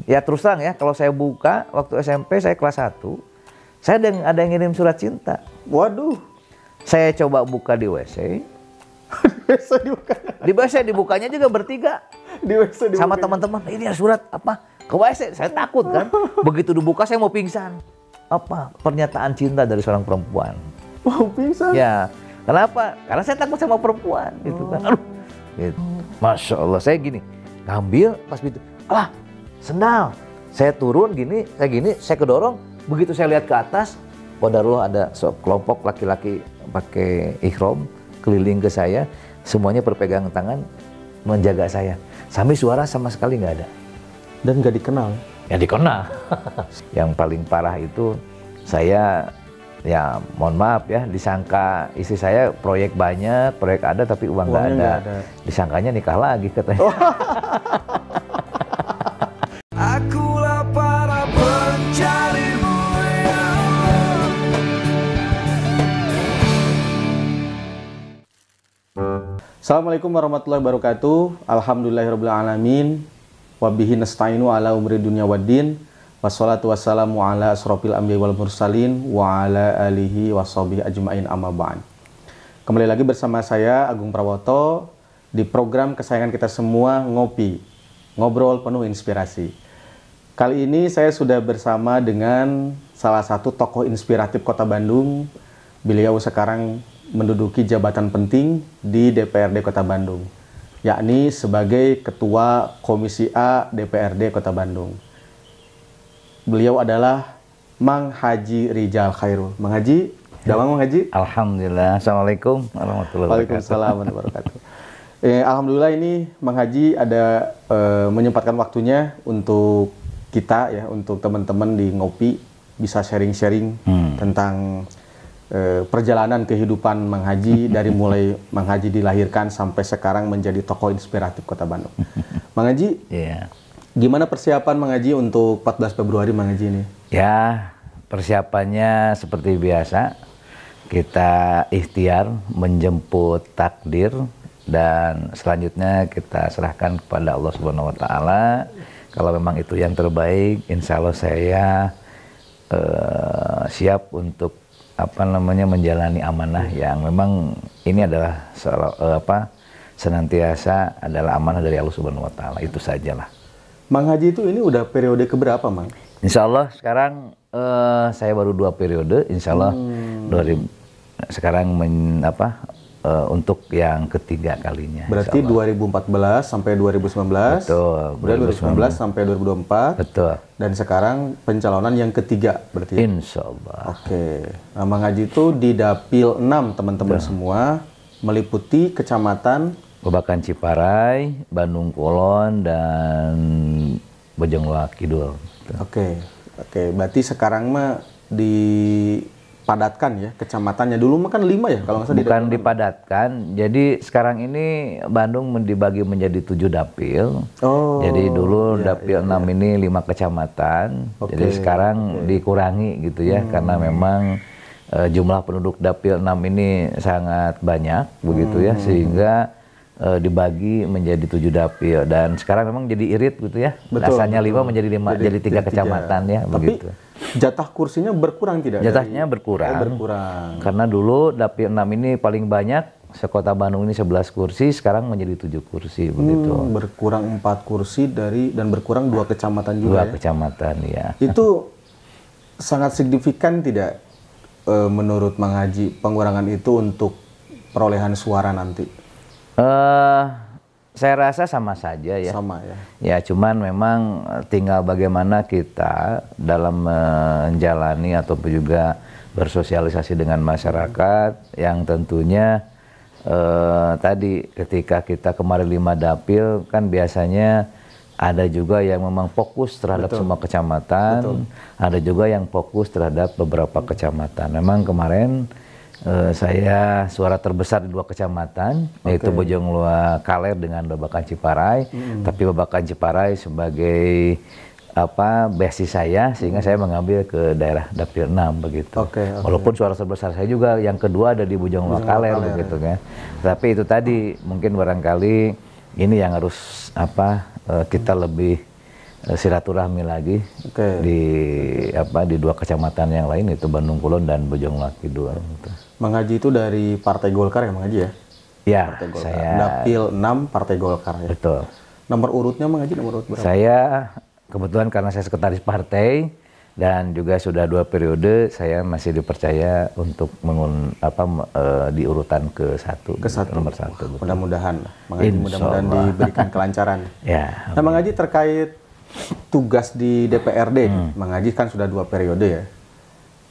Ya terus terang ya, kalau saya buka waktu SMP saya kelas 1, saya ada yang ngirim surat cinta. Waduh. Saya coba buka di WC. WC dibuka. Di WC dibukanya juga bertiga. Di WC dibuka. Sama teman-teman, ini ada surat apa? Ke WC, saya takut kan. Begitu dibuka saya mau pingsan. Apa? Pernyataan cinta dari seorang perempuan. Mau pingsan? Ya, kenapa? Karena saya takut sama perempuan gitu kan. Aduh, gitu. Masya Allah, saya gini, ngambil pas itu, sendal. Saya turun gini, saya kedorong. Begitu saya lihat ke atas, qadarullah ada kelompok laki-laki pakai ihram keliling ke saya, semuanya berpegang tangan menjaga saya. Sampai suara sama sekali nggak ada. Dan nggak dikenal? Ya dikenal. Yang paling parah itu saya, ya mohon maaf ya, disangka istri saya proyek banyak, proyek ada tapi uang nggak ada. Disangkanya nikah lagi katanya. Akulah para pencarimu ya Allah. Assalamualaikum warahmatullahi wabarakatuh. Alhamdulillahirabbil alamin. Wabihi nasta'inu ala umri dunya waddin. Wassalatu wassalamu ala asrofil anbiya'i wal mursalin wa ala alihi washabihi ajmain amma ba'd. Kembali lagi bersama saya Agung Prawoto di program kesayangan kita semua, Ngopi, Ngobrol Penuh Inspirasi. Kali ini saya sudah bersama dengan salah satu tokoh inspiratif Kota Bandung. Beliau sekarang menduduki jabatan penting di DPRD Kota Bandung, yakni sebagai Ketua Komisi A DPRD Kota Bandung. Beliau adalah Mang Haji Rijal Khairul. Mang Haji, Mang Haji. Alhamdulillah. Assalamualaikum warahmatullahi wabarakatuh. Waalaikumsalam warahmatullahi wabarakatuh. Alhamdulillah ini Mang Haji ada menyempatkan waktunya untuk kita ya, untuk teman-teman di Ngopi bisa sharing-sharing tentang perjalanan kehidupan Mang Haji dari mulai Mang Haji dilahirkan sampai sekarang menjadi tokoh inspiratif Kota Bandung. Mang Haji, gimana persiapan Mang Haji untuk 14 Februari Mang Haji ini? Ya, persiapannya seperti biasa. Kita ikhtiar menjemput takdir dan selanjutnya kita serahkan kepada Allah Subhanahu wa taala. Kalau memang itu yang terbaik, insya Allah saya siap untuk menjalani amanah yang memang ini adalah senantiasa adalah amanah dari Allah Subhanahu wa taala. Itu sajalah. Mang Haji itu ini udah periode keberapa, Mang? Insya Allah sekarang saya baru 2 periode, insya Allah sekarang untuk yang ketiga kalinya. Berarti 2014 sampai 2019. Betul. 2019 sampai 2024. Betul. Dan sekarang pencalonan yang ketiga berarti. Insya Allah. Oke. Nah, Mang Haji itu di Dapil 6 teman-teman semua, meliputi kecamatan Babakan Ciparai, Bandung Kulon, dan Bojongloa Kidul. Oke. Berarti sekarang mah dipadatkan ya kecamatannya. Dulu mah kan 5 ya kalau nggak salah. Bukan dipadatkan. Jadi sekarang ini Bandung dibagi menjadi 7 dapil. Jadi dulu dapil 6 ini 5 kecamatan. Jadi sekarang dikurangi gitu ya, karena memang jumlah penduduk dapil 6 ini sangat banyak begitu ya, sehingga dibagi menjadi 7 dapil, dan sekarang memang jadi irit gitu ya. Asalnya 5 menjadi 5, jadi 3 kecamatan ya. Tapi begitu. Jatah kursinya berkurang tidak? Jatahnya berkurang. Karena dulu dapil 6 ini paling banyak, sekota Bandung ini 11 kursi, sekarang menjadi 7 kursi begitu. Berkurang 4 kursi dan berkurang 2 kecamatan juga. 2 kecamatan ya. Itu sangat signifikan tidak menurut Mang Haji pengurangan itu untuk perolehan suara nanti? Saya rasa sama saja ya. Sama ya. Ya, cuman memang tinggal bagaimana kita dalam menjalani ataupun juga bersosialisasi dengan masyarakat, yang tentunya tadi ketika kita kemarin 5 dapil kan biasanya ada juga yang memang fokus terhadap semua kecamatan, ada juga yang fokus terhadap beberapa kecamatan. Memang kemarin saya suara terbesar di 2 kecamatan, yaitu Bojongloa Kaler dengan Babakan Ciparai. Tapi Babakan Ciparai sebagai besi saya, sehingga saya mengambil ke daerah dapil 6 begitu. Walaupun suara terbesar saya juga yang kedua ada di Bojongloa Kaler begitu kan. Tapi itu tadi mungkin barangkali ini yang harus kita lebih silaturahmi lagi di di 2 kecamatan yang lain, itu Bandung Kulon dan Bojongloa Kidul. Gitu. Mang Haji itu dari Partai Golkar ya Mang Haji ya? Ya, Partai Golkar. saya Dapil 6 Partai Golkar ya. Betul. Nomor urutnya Mang Haji nomor urut berapa? Saya kebetulan karena saya sekretaris partai dan juga sudah 2 periode, saya masih dipercaya untuk di urutan ke-1, nomor 1. Mudah-mudahan Mang Haji mudah-mudahan diberikan kelancaran. Ya. Nah Mang Haji terkait tugas di DPRD, Mang Haji kan sudah 2 periode ya.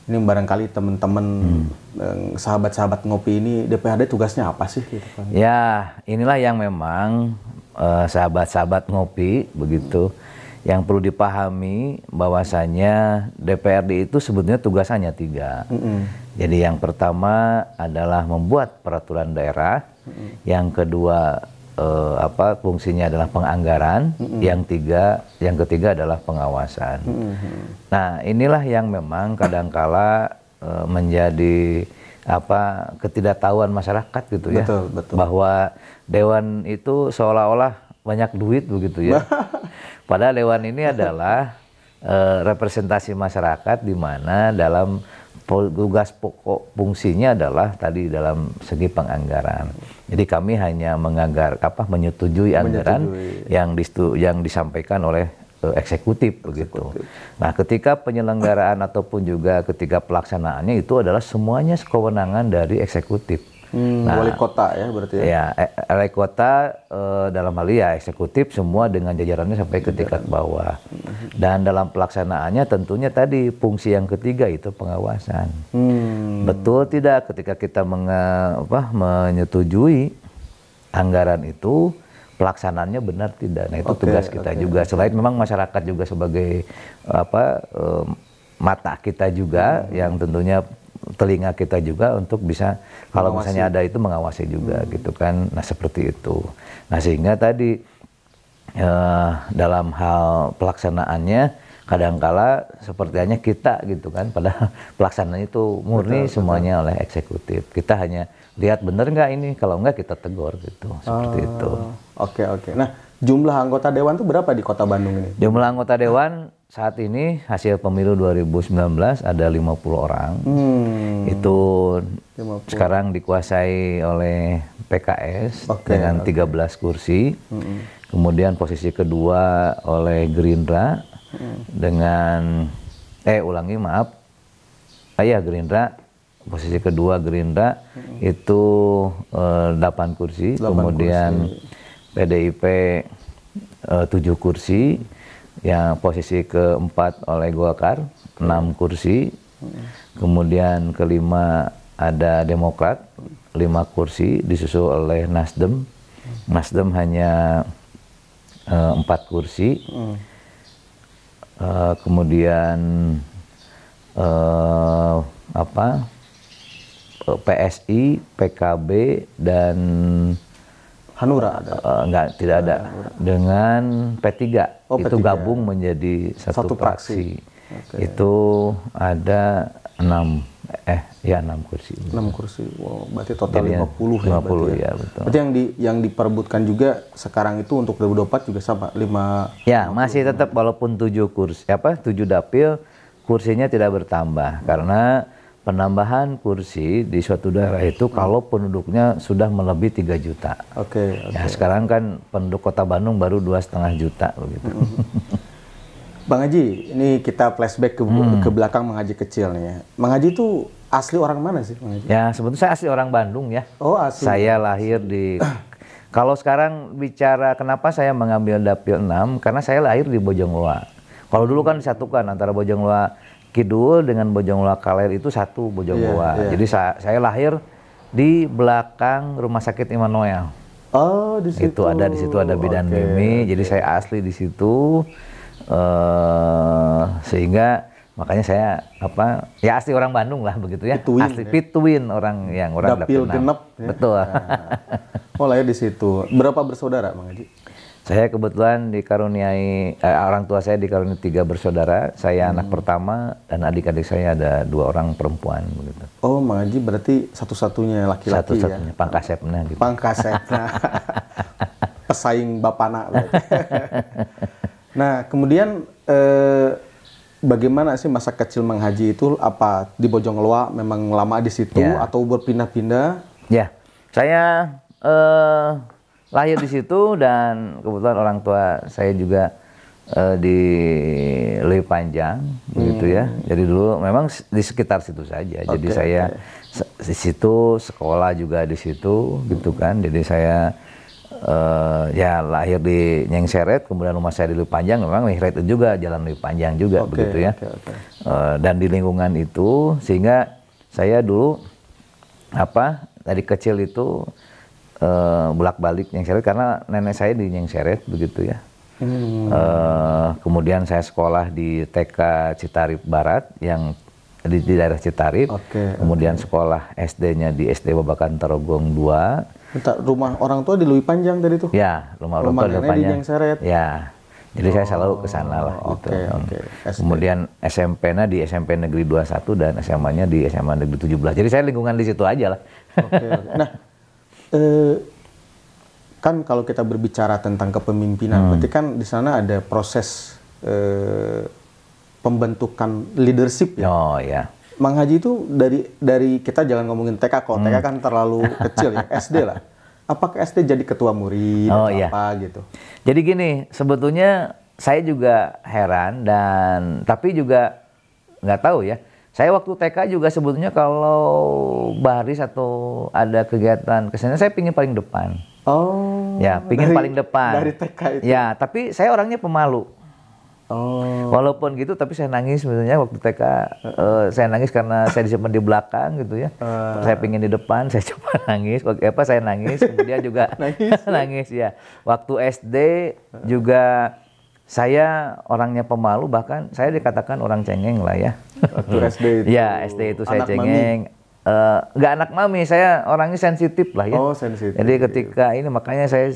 Ini barangkali teman-teman sahabat-sahabat ngopi ini DPRD tugasnya apa sih? Gitu, kan? Ya, inilah yang memang sahabat-sahabat ngopi begitu yang perlu dipahami bahwasanya DPRD itu sebetulnya tugasannya 3. Jadi yang pertama adalah membuat peraturan daerah, yang kedua fungsinya adalah penganggaran, yang ketiga adalah pengawasan. Nah, inilah yang memang kadangkala menjadi ketidaktahuan masyarakat gitu ya. Betul. Bahwa dewan itu seolah-olah banyak duit begitu ya. Padahal dewan ini adalah representasi masyarakat di mana dalam tugas pokok fungsinya adalah tadi dalam segi penganggaran. Jadi kami hanya menyetujui anggaran yang disampaikan oleh eksekutif begitu. Nah, ketika penyelenggaraan ataupun juga ketika pelaksanaannya itu adalah semuanya kewenangan dari eksekutif. Nah, wali kota ya berarti ya? Ya, wali kota dalam hal ya eksekutif semua dengan jajarannya sampai ke tingkat bawah. Dan dalam pelaksanaannya tentunya tadi fungsi yang ketiga itu pengawasan. Betul tidak ketika kita menyetujui anggaran itu pelaksanaannya benar tidak. Nah, itu tugas kita juga. Selain memang masyarakat juga sebagai mata kita juga yang tentunya telinga kita juga untuk bisa kalau misalnya ada itu mengawasi juga gitu kan. Nah, seperti itu. Nah, sehingga tadi dalam hal pelaksanaannya kadangkala sepertinya kita gitu kan, padahal pelaksanaannya itu murni semuanya oleh eksekutif. Kita hanya lihat bener nggak ini, kalau nggak kita tegur gitu, seperti itu. Oke. Nah, jumlah anggota dewan itu berapa di Kota Bandung ini? Jumlah anggota dewan saat ini hasil pemilu 2019 ada 50 orang. Itu 50. Sekarang dikuasai oleh PKS dengan 13 kursi. Kemudian posisi kedua oleh Gerindra dengan Gerindra. Posisi kedua Gerindra itu 8 kursi. Kemudian PDIP 7 kursi. Yang posisi keempat oleh Golkar 6 kursi. Kemudian kelima ada Demokrat 5 kursi disusul oleh Nasdem. Nasdem hanya 4 kursi. Kemudian PSI, PKB dan Hanura ada? Tidak ada. Dengan P3 itu P3. Gabung menjadi satu fraksi. Itu ada 6 kursi. 6 kursi. Wow, berarti total 50 ya. 50 ya, betul. Berarti yang diperebutkan juga sekarang itu untuk 2024 juga sama 5. Ya, 50. Masih tetap walaupun 7 kursi 7 dapil kursinya tidak bertambah karena penambahan kursi di suatu daerah itu kalau penduduknya sudah melebihi 3 juta. Oke. Ya, sekarang kan penduduk Kota Bandung baru 2,5 juta begitu. Bang Haji, ini kita flashback ke belakang Mang Haji kecil nih ya. Mang Haji itu asli orang mana sih, Mang Haji? Ya, sebetulnya saya asli orang Bandung ya. Oh, asli. Saya lahir di kalau sekarang bicara kenapa saya mengambil Dapil 6 karena saya lahir di Bojongloa. Kalau dulu kan disatukan antara Bojongloa Kidul dengan Bojongloa Kaler itu satu Bojongloa. Jadi saya lahir di belakang Rumah Sakit Immanuel. Oh, di situ. Di situ ada bidan Mimi. Jadi saya asli di situ. Sehingga makanya saya asli orang Bandung lah begitu ya. Asli Pituin orang Dapil genep. Ya? Betul. Oh, lahir di situ. Berapa bersaudara, Mang Haji? Saya kebetulan dikaruniai orang tua saya dikaruniai 3 bersaudara. Saya anak pertama dan adik-adik saya ada 2 orang perempuan begitu. Oh, Mang Haji berarti satu-satunya laki-laki ya? Satu-satunya pangkasepna gitu. Pangkasepna. Pesaing bapana berarti. Nah, kemudian bagaimana sih masa kecil Mang Haji itu? Apa di Bojongloa memang lama di situ Ya. atau berpindah-pindah? Ya, saya lahir di situ dan kebetulan orang tua saya juga di Lewi Panjang, begitu ya. Jadi dulu memang di sekitar situ saja. Jadi saya di situ sekolah juga di situ, gitu kan. Jadi saya ya lahir di Nyengseret, kemudian rumah saya di Lewi Panjang, memang Nyengseret itu juga jalan Lewi Panjang juga, begitu ya. Dan di lingkungan itu sehingga saya dulu dari kecil itu bolak-balik Nyengseret karena nenek saya di Nyengseret, begitu ya. Kemudian saya sekolah di TK Citarip Barat yang di daerah Citarip. Kemudian sekolah SD-nya di SD Babakan Tarogong 2. Bentar, rumah orang tua di Lewi Panjang tadi tuh? Ya, rumah orang tua di Lewi Panjang. Di Nyengseret? Ya, jadi saya selalu ke sana lah gitu. Kemudian SMP-nya di SMP Negeri 21 dan SMA-nya di SMA Negeri 17. Jadi saya lingkungan di situ aja lah. Nah, kan kalau kita berbicara tentang kepemimpinan, berarti kan di sana ada proses pembentukan leadership ya. Oh ya. Mang Haji itu dari kita jangan ngomongin TK, kalau TK kan terlalu kecil ya, SD lah. Apakah SD jadi ketua murid atau apa gitu? Jadi gini, sebetulnya saya juga heran dan tapi juga nggak tahu ya. Saya waktu TK juga sebetulnya kalau baris atau ada kegiatan kesana saya pingin paling depan. Oh. Ya, pingin paling depan. Dari TK itu. Ya, tapi saya orangnya pemalu. Oh. Walaupun gitu, tapi saya nangis sebenarnya waktu TK. Saya nangis karena saya disimpan di belakang gitu ya. Saya pingin di depan, saya coba nangis. Saya nangis, kemudian juga nangis ya. Waktu SD juga saya orangnya pemalu, bahkan saya dikatakan orang cengeng lah ya. Waktu SD itu. Ya, SD itu saya anak cengeng. Nggak anak mami, saya orangnya sensitif lah ya. Oh, sensitif. Jadi ketika ini makanya saya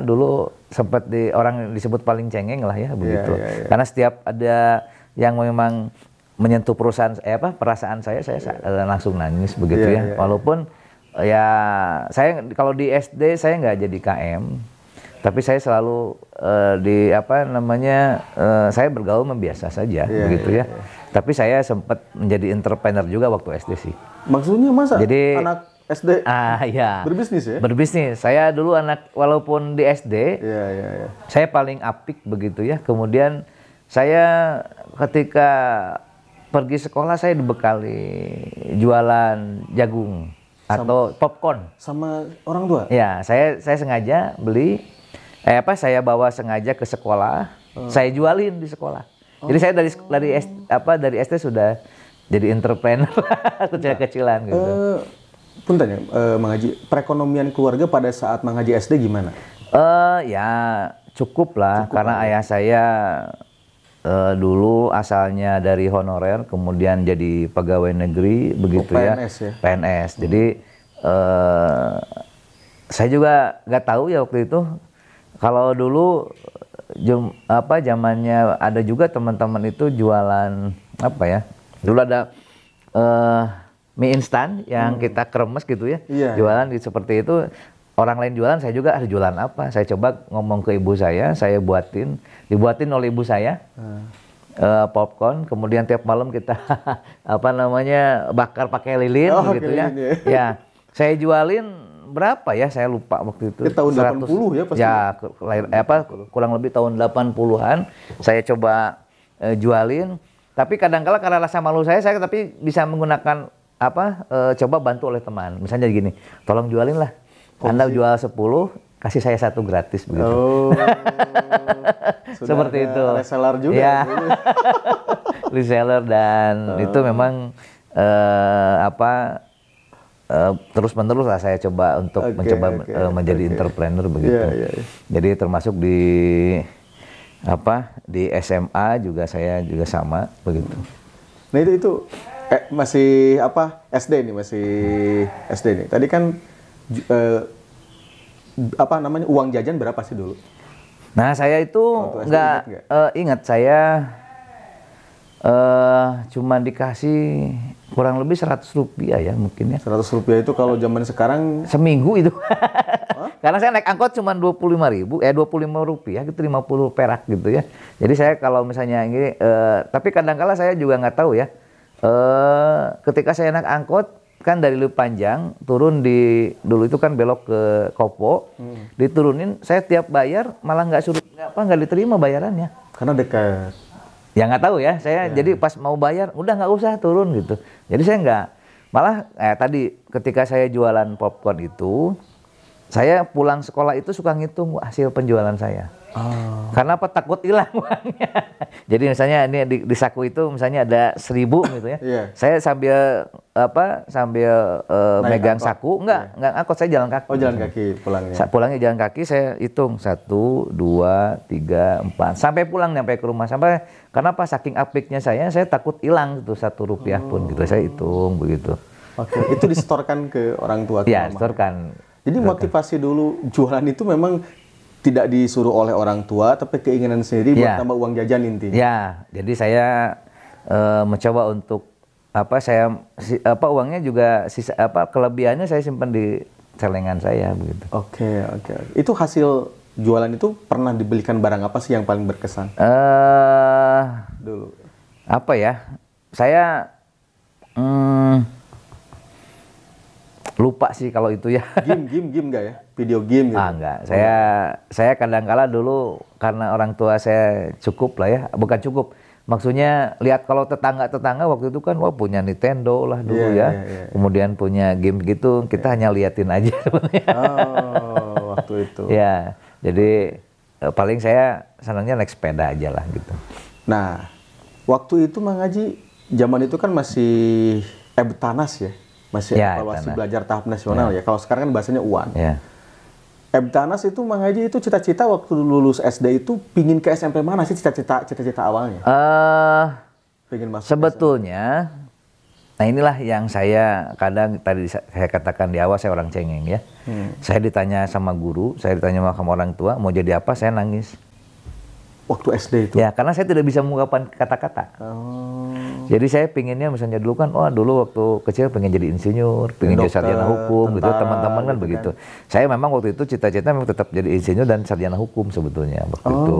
dulu sempat orang disebut paling cengeng lah ya begitu. Karena setiap ada yang memang menyentuh perasaan saya langsung nangis begitu ya. Walaupun ya saya kalau di SD saya nggak jadi KM, tapi saya selalu saya bergaul membiasa saja begitu ya. Tapi saya sempat menjadi entrepreneur juga waktu SD sih. Maksudnya masa anak SD berbisnis ya? Berbisnis. Saya dulu walaupun di SD, saya paling apik begitu ya. Kemudian saya ketika pergi sekolah saya dibekali jualan jagung atau popcorn. Sama orang tua? Ya, saya sengaja beli, saya bawa sengaja ke sekolah, saya jualin di sekolah. Jadi saya dari SD sudah jadi entrepreneur kecil-kecilan gitu. Pun tanya, Mang Haji, perekonomian keluarga pada saat Mang Haji SD gimana? Ya cukup lah, karena ayah saya dulu asalnya dari honorer, kemudian jadi pegawai negeri, begitu PNS ya? PNS. Jadi saya juga nggak tahu ya waktu itu. Kalau dulu zamannya ada juga teman-teman itu jualan dulu ada mie instan yang kita kremes gitu ya, jualan seperti itu. Orang lain jualan, saya juga ada jualan apa. Saya coba ngomong ke ibu saya dibuatin oleh ibu saya popcorn. Kemudian tiap malam kita bakar pakai lilin gitu ya. Ya, saya jualin berapa ya? Saya lupa waktu itu. Tahun 80 ya pasti. Ya, kurang lebih tahun 80-an. Saya coba jualin. Tapi kadang-kala karena rasa malu saya tapi bisa menggunakan coba bantu oleh teman. Misalnya gini, tolong jualin lah. Anda jual 10, kasih saya 1 gratis begitu. Oh. Seperti itu. Reseller juga. Ya. Reseller dan itu memang terus-menerus lah saya coba untuk menjadi entrepreneur begitu. Jadi termasuk di SMA juga saya juga sama begitu. Nah itu masih SD nih, masih SD nih. Tadi kan uang jajan berapa sih dulu? Nah saya itu nggak ingat, saya cuma dikasih kurang lebih 100 rupiah ya mungkin ya. 100 rupiah itu kalau zaman sekarang seminggu itu. Karena saya naik angkot cuma 25.000, 25 rupiah gitu, 50 perak gitu ya. Jadi saya kalau misalnya ini, tapi kadang-kala saya juga nggak tahu ya. Ketika saya naik angkot kan dari Lewi Panjang turun dulu itu kan belok ke Kopo, diturunin, saya tiap bayar malah nggak diterima bayarannya. Karena dekat. Ya nggak tahu ya, saya jadi pas mau bayar udah nggak usah turun gitu. Jadi saya nggak, malah tadi ketika saya jualan popcorn itu, saya pulang sekolah itu suka ngitung hasil penjualan saya. Karena apa? Takut hilang uangnya. Jadi misalnya ini di saku itu misalnya ada 1.000 gitu ya. Saya sambil megang angkot. saku, enggak angkot, saya jalan kaki. Oh, jalan kaki pulangnya. Pulangnya jalan kaki, saya hitung 1, 2, 3, 4 sampai pulang, sampai ke rumah. Karena apa? Saking apiknya saya takut hilang tuh 1 rupiah pun gitu. Saya hitung begitu. Oke, itu disetorkan ke orang tua? Ya, setorkan. Jadi motivasi dulu jualan itu memang tidak disuruh oleh orang tua, tapi keinginan sendiri buat tambah uang jajan intinya. Ya, jadi saya mencoba untuk uangnya juga kelebihannya saya simpan di celengan saya begitu. Oke. Itu hasil jualan itu pernah dibelikan barang apa sih yang paling berkesan? Dulu. Apa ya? Saya lupa sih kalau itu ya. Game enggak ya? Video game gitu? Enggak. Saya kadang-kala dulu karena orang tua saya cukup lah ya, bukan cukup. Maksudnya lihat kalau tetangga waktu itu kan punya Nintendo lah dulu ya. Kemudian punya game gitu, kita hanya liatin aja sebenarnya. Oh, waktu itu. Ya, jadi paling saya senangnya naik sepeda aja lah gitu. Nah, waktu itu Mang Haji, zaman itu kan masih Ebtanas ya? Masih evaluasi belajar tahap nasional ya. Kalau sekarang kan bahasanya UAN. Ya. Ebtanas itu Mang Haji itu cita-cita waktu lulus SD itu pingin ke SMP mana sih cita-cita awalnya? Pingin masuk sebetulnya, nah inilah yang saya kadang tadi saya katakan di awal, saya orang cengeng ya. Saya ditanya sama guru, saya ditanya sama orang tua mau jadi apa, saya nangis. Waktu SD itu? Ya, karena saya tidak bisa mengungkapkan kata-kata. Jadi saya pinginnya misalnya dulu kan, dulu waktu kecil pengen jadi insinyur, pengen jadi sarjana hukum, gitu. Teman-teman kan begitu. Saya memang waktu itu cita-cita memang tetap jadi insinyur dan sarjana hukum sebetulnya waktu itu.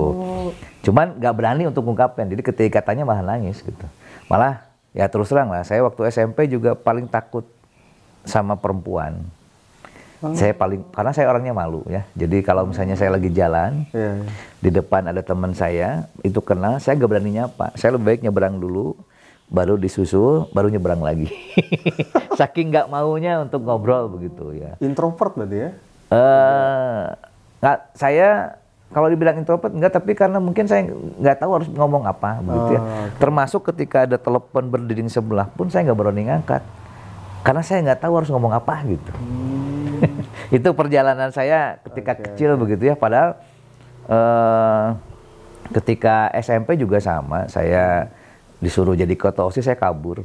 Cuman nggak berani untuk mengungkapkan. Jadi ketika katanya malah nangis gitu. Malah ya terus terang lah, saya waktu SMP juga paling takut sama perempuan. Karena saya orangnya malu ya. Jadi kalau misalnya saya lagi jalan, di depan ada teman saya, itu kenal, saya nggak berani nyapa. Saya lebih baik nyebrang dulu, baru disusul, baru nyebrang lagi. Saking nggak maunya untuk ngobrol begitu ya. Introvert berarti ya? Nggak, saya kalau dibilang introvert enggak, tapi karena mungkin saya nggak tahu harus ngomong apa begitu ya. Termasuk ketika ada telepon berdinding sebelah pun saya nggak berani ngangkat. Karena saya nggak tahu harus ngomong apa gitu. Itu perjalanan saya ketika kecil begitu ya. Padahal ketika SMP juga sama. Saya disuruh jadi ketua OSIS, saya kabur.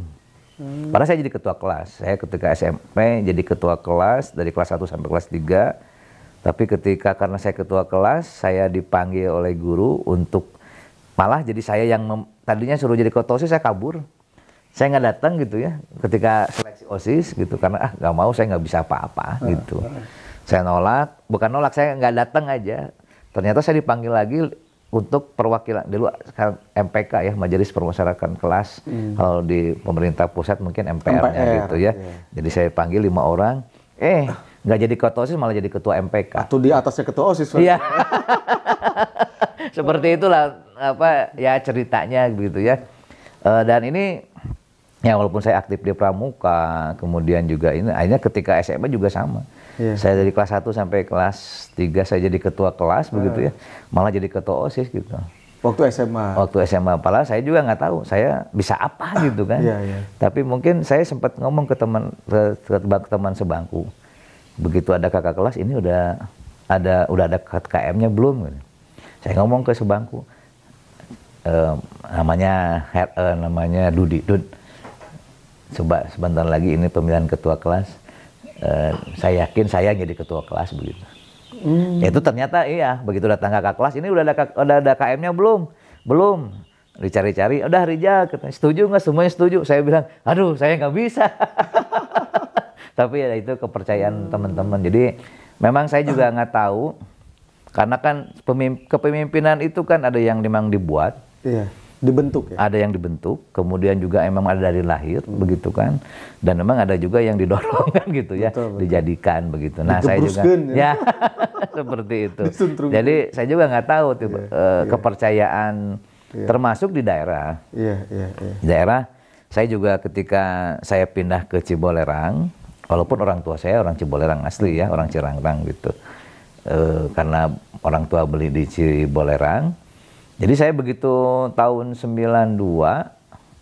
Padahal saya jadi ketua kelas. Saya ketika SMP jadi ketua kelas dari kelas 1 sampai kelas 3. Tapi ketika karena saya ketua kelas, saya dipanggil oleh guru untuk malah jadi saya yang tadinya suruh jadi ketua OSIS, saya kabur. Saya nggak datang gitu ya ketika seleksi OSIS gitu karena nggak mau, saya nggak bisa apa-apa gitu. Saya nolak, bukan nolak, saya nggak datang aja. Ternyata saya dipanggil lagi untuk perwakilan dulu sekarang MPK ya, Majelis Permusyawaratan Kelas. Kalau di pemerintah pusat mungkin MPR-nya gitu ya. Jadi saya panggil 5 orang, nggak jadi ketua OSIS malah jadi ketua MPK. Atau di atasnya ketua OSIS. Iya. Seperti itulah ceritanya begitu ya. Dan ini ya walaupun saya aktif di Pramuka, kemudian juga ini akhirnya ketika SMA juga sama. Saya dari kelas 1 sampai kelas 3 saya jadi ketua kelas begitu ya. Malah jadi ketua OSIS gitu. Waktu SMA? Waktu SMA. Padahal saya juga nggak tahu saya bisa apa gitu kan. Tapi mungkin saya sempat ngomong ke teman sebangku. Begitu ada kakak kelas, ini udah ada KM-nya belum? Saya ngomong ke sebangku. Namanya Dudi. Coba sebentar lagi ini pemilihan ketua kelas, saya yakin saya jadi ketua kelas begitu. Itu ternyata iya, begitu datang kakak kelas, ini udah ada KM-nya belum? Belum. Dicari-cari, udah Rijal, setuju nggak? Semuanya setuju. Saya bilang, aduh saya nggak bisa. Tapi ya itu kepercayaan teman-teman. Jadi Memang saya juga nggak tahu, karena kan kepemimpinan itu kan ada yang memang dibuat, Iya, dibentuk ya. ada yang dibentuk, kemudian juga emang ada dari lahir, begitu kan, dan memang ada juga yang didorong kan gitu ya, Betul. dijadikan begitu. Nah saya juga, Digebruskeun ya. seperti itu. Disuntrungkeun. Jadi saya juga nggak tahu tuh, kepercayaan, termasuk di daerah. Iya, iya, iya. Di daerah, saya juga ketika saya pindah ke Cibolerang, walaupun orang tua saya orang Cibolerang asli ya, orang Cirangrang gitu. Karena orang tua beli di Cibolerang. Jadi saya begitu tahun 92,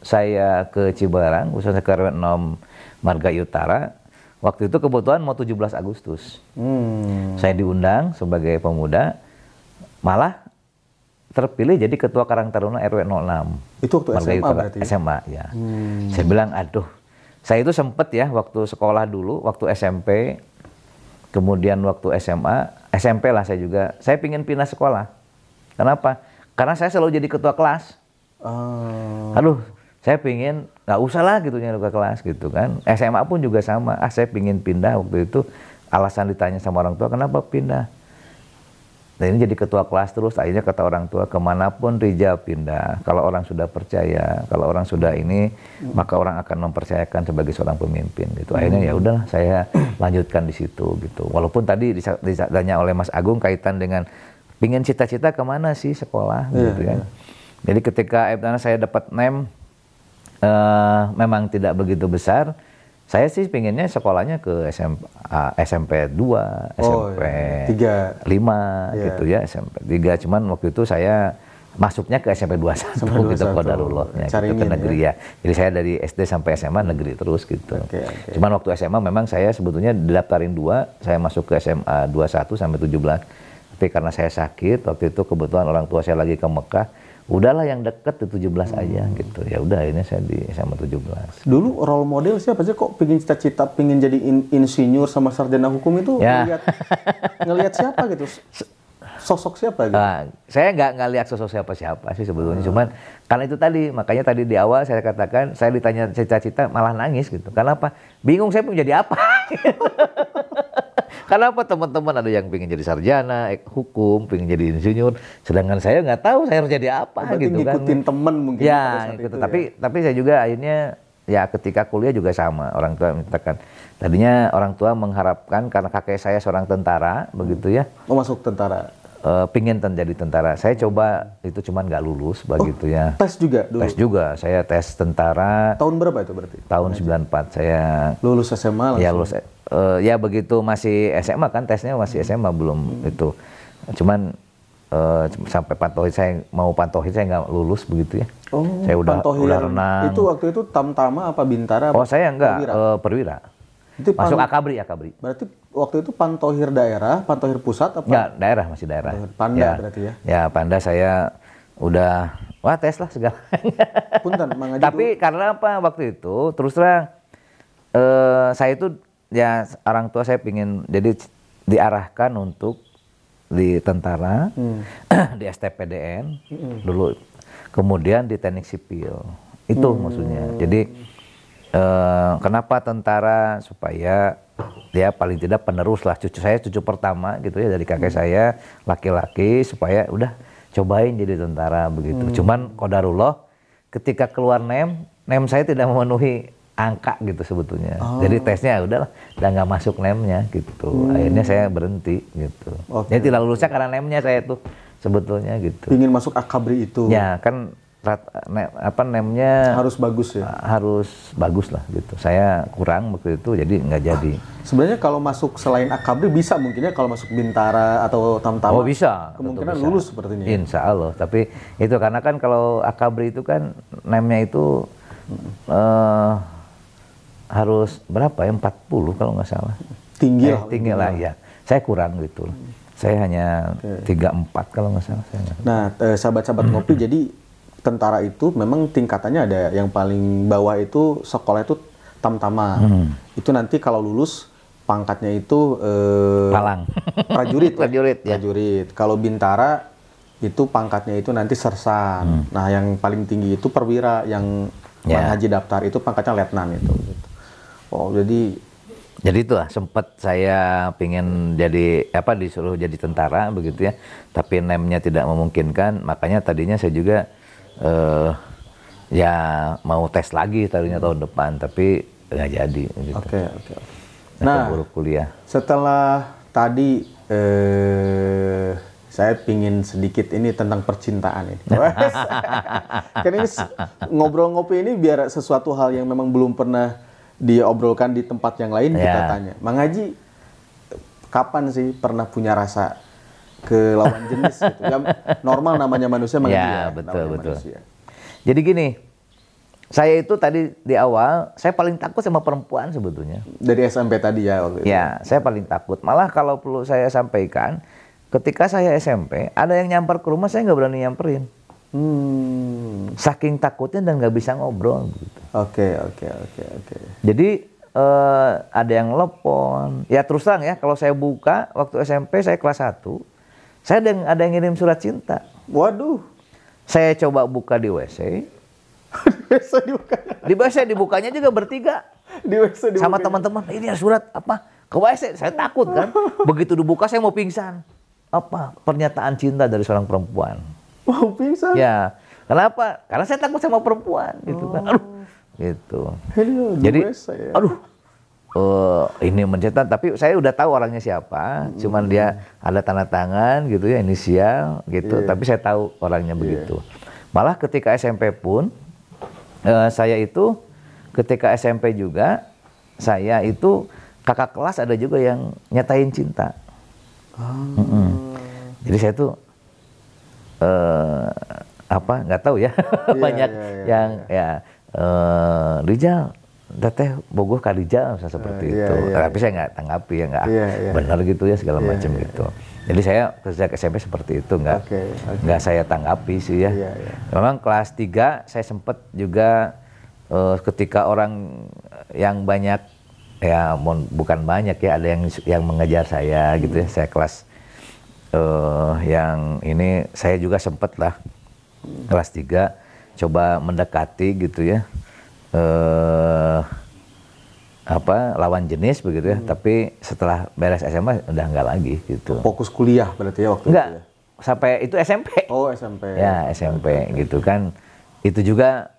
saya ke Cibolerang, khususnya ke RW 6 Margai Utara. Waktu itu kebetulan mau 17 Agustus. Saya diundang sebagai pemuda, malah terpilih jadi ketua Karang Taruna RW 06. Itu waktu Margai SMA Utara, berarti ya? SMA ya. Saya bilang, aduh, saya itu sempet ya waktu sekolah dulu, waktu SMP, kemudian waktu SMA, SMP lah saya juga, saya pingin pindah sekolah. Kenapa? Karena saya selalu jadi ketua kelas. Aduh, saya pingin, nggak usah lah gitu jadi ketua kelas gitu kan. SMA pun juga sama, saya pingin pindah waktu itu, alasan ditanya sama orang tua, kenapa pindah? Nah ini jadi ketua kelas terus, akhirnya kata orang tua, kemanapun Rijal pindah, kalau orang sudah percaya, kalau orang sudah ini, maka orang akan mempercayakan sebagai seorang pemimpin gitu. Akhirnya ya udahlah, saya lanjutkan di situ gitu. Walaupun tadi ditanya oleh Mas Agung kaitan dengan pingin cita-cita kemana sih sekolah gitu kan. Jadi ketika saya dapat NEM, memang tidak begitu besar. Saya sih pinginnya sekolahnya ke SMP 2, SMP 5 gitu ya, SMP 3. Cuman waktu itu saya masuknya ke SMP 21 gitu, Qadarullah-nya gitu, ke negeri ya. Jadi saya dari SD sampai SMA negeri terus gitu. Cuman waktu SMA memang saya sebetulnya didaftarin 2, saya masuk ke SMA 21 sampai 17. Tapi karena saya sakit, waktu itu kebetulan orang tua saya lagi ke Mekah, udahlah yang deket di 17 aja gitu. Ya udah ini saya di SMA 17. Dulu role model siapa sih kok pingin cita-cita pingin jadi insinyur sama sarjana hukum itu Ya. ngelihat siapa gitu? Sosok siapa gitu? Saya nggak lihat sosok siapa-siapa sih sebetulnya. Cuman karena itu tadi, makanya tadi di awal saya katakan, saya ditanya cita-cita malah nangis gitu. Karena apa? Bingung saya mau jadi apa. Karena apa, teman-teman ada yang pengen jadi sarjana hukum, pengen jadi insinyur, sedangkan saya nggak tahu saya harus jadi apa. Berarti gitu kan. ngikutin temen mungkin pada Ya, saat gitu. itu Tapi saya juga akhirnya ya ketika kuliah juga sama, orang tua mintakan. Tadinya orang tua mengharapkan karena kakek saya seorang tentara, begitu ya. Oh, masuk tentara. Pingin jadi tentara. Saya coba itu cuman nggak lulus begitu ya. Tes juga dulu. Tes juga, saya tes tentara. Tahun berapa itu berarti? Tahun 94 saya Lulus SMA langsung. ya lulus. Ya begitu masih SMA kan, tesnya masih SMA belum itu. Cuman sampai pantauhid, saya mau pantauhid saya nggak lulus begitu ya. Oh, saya udah Pantauhir. renang. Itu waktu itu Tamtama apa Bintara? Oh saya enggak, Perwira? perwira. Itu Masuk akabri. Berarti waktu itu Pantauhir daerah, Pantauhir pusat apa? Enggak, daerah, masih daerah. Panda Ya. berarti ya? Ya, Panda saya udah, wah tes lah segalanya. Punten, Mang Haji Tapi karena apa waktu itu, terus terang, saya itu, ya orang tua saya pingin, jadi diarahkan untuk di tentara, di STPDN dulu, kemudian di teknik sipil. Itu maksudnya. Jadi, kenapa tentara? Supaya dia paling tidak penerus lah, cucu pertama gitu ya dari kakek saya, laki-laki, supaya udah cobain jadi tentara begitu. Cuman qadarullah ketika keluar NEM saya tidak memenuhi angka gitu sebetulnya. Jadi tesnya udahlah, udah nggak masuk NEM-nya gitu. Akhirnya saya berhenti gitu. Jadi tidak lulusnya karena NEM-nya saya tuh sebetulnya gitu. Pingin masuk akabri itu. Ya kan NEM-nya Harus bagus ya. harus bagus lah gitu. Saya kurang waktu itu jadi nggak jadi. Sebenarnya kalau masuk selain akabri bisa mungkinnya kalau masuk Bintara atau Tamtama. Oh bisa. Kemungkinan bisa. lulus sepertinya. Ya? Insya Allah. Tapi itu karena kan kalau akabri itu kan NEM-nya itu harus berapa ya? 40 kalau nggak salah. Tinggi lah. Tinggi lah ya. Saya kurang gitu. Saya hanya 34 kalau nggak salah. Nah, sahabat-sahabat ngopi, jadi tentara itu memang tingkatannya ada yang paling bawah itu sekolah itu Tamtama. Itu nanti kalau lulus pangkatnya itu Palang. prajurit. Prajurit, ya. Prajurit. Kalau Bintara itu pangkatnya itu nanti sersan. Nah, yang paling tinggi itu perwira, yang Mang Haji daftar itu pangkatnya letnan itu. Oh, jadi Jadi itu lah, sempat saya pingin jadi disuruh jadi tentara begitu ya, tapi nemnya tidak memungkinkan, makanya tadinya saya juga ya mau tes lagi tadinya tahun depan, tapi nggak jadi. Gitu. Oke. Nah, keburu kuliah. Setelah tadi saya pingin sedikit ini tentang percintaan ini. Kan ini ngobrol ngopi ini biar sesuatu hal yang memang belum pernah diobrolkan di tempat yang lain kita tanya. Mang Haji, kapan sih pernah punya rasa ke lawan jenis gitu? Ya, normal namanya manusia Mang Haji ya. Betul. Manusia. Jadi gini, saya itu tadi di awal, saya paling takut sama perempuan sebetulnya. Dari SMP tadi ya waktu itu? Ya, saya paling takut. Malah kalau perlu saya sampaikan, ketika saya SMP, ada yang nyamper ke rumah, saya nggak berani nyamperin. Saking takutnya dan nggak bisa ngobrol. Gitu. Oke. Jadi ada yang telepon. Ya terus terang ya, kalau saya buka, waktu SMP saya kelas 1, saya ada yang ngirim surat cinta. Waduh. Saya coba buka di WC. Di WC dibukanya juga bertiga. Di WC sama teman-teman, ini ya surat apa? Ke WC, saya takut kan. Begitu dibuka saya mau pingsan. Apa? Pernyataan cinta dari seorang perempuan. Mau pingsan? Ya. Kenapa? Karena saya takut sama perempuan gitu kan. Aduh. Gitu. Jadi aduh. Ini mencetak, tapi saya udah tahu orangnya siapa. Cuman dia ada tanda tangan gitu ya, inisial gitu. Tapi saya tahu orangnya begitu. Malah ketika SMP pun saya itu ketika SMP juga saya itu kakak kelas ada juga yang nyatain cinta. Jadi saya tuh nggak tahu ya banyak yang Rijal, teteh bogoh ka Rijal seperti itu. Tapi saya nggak tanggapi ya nggak benar gitu ya segala macam gitu. Jadi saya sejak SMP seperti itu nggak saya tanggapi sih ya. Memang kelas 3 saya sempat juga ketika orang yang banyak ya bukan banyak ya, ada yang mengejar saya gitu ya. Saya kelas yang ini saya juga sempat lah kelas 3 coba mendekati gitu ya lawan jenis begitu ya. Tapi setelah beres SMA udah enggak lagi gitu. Fokus kuliah berarti ya waktu enggak, itu ya? Sampai itu SMP. Oh SMP. Ya SMP gitu kan. Itu juga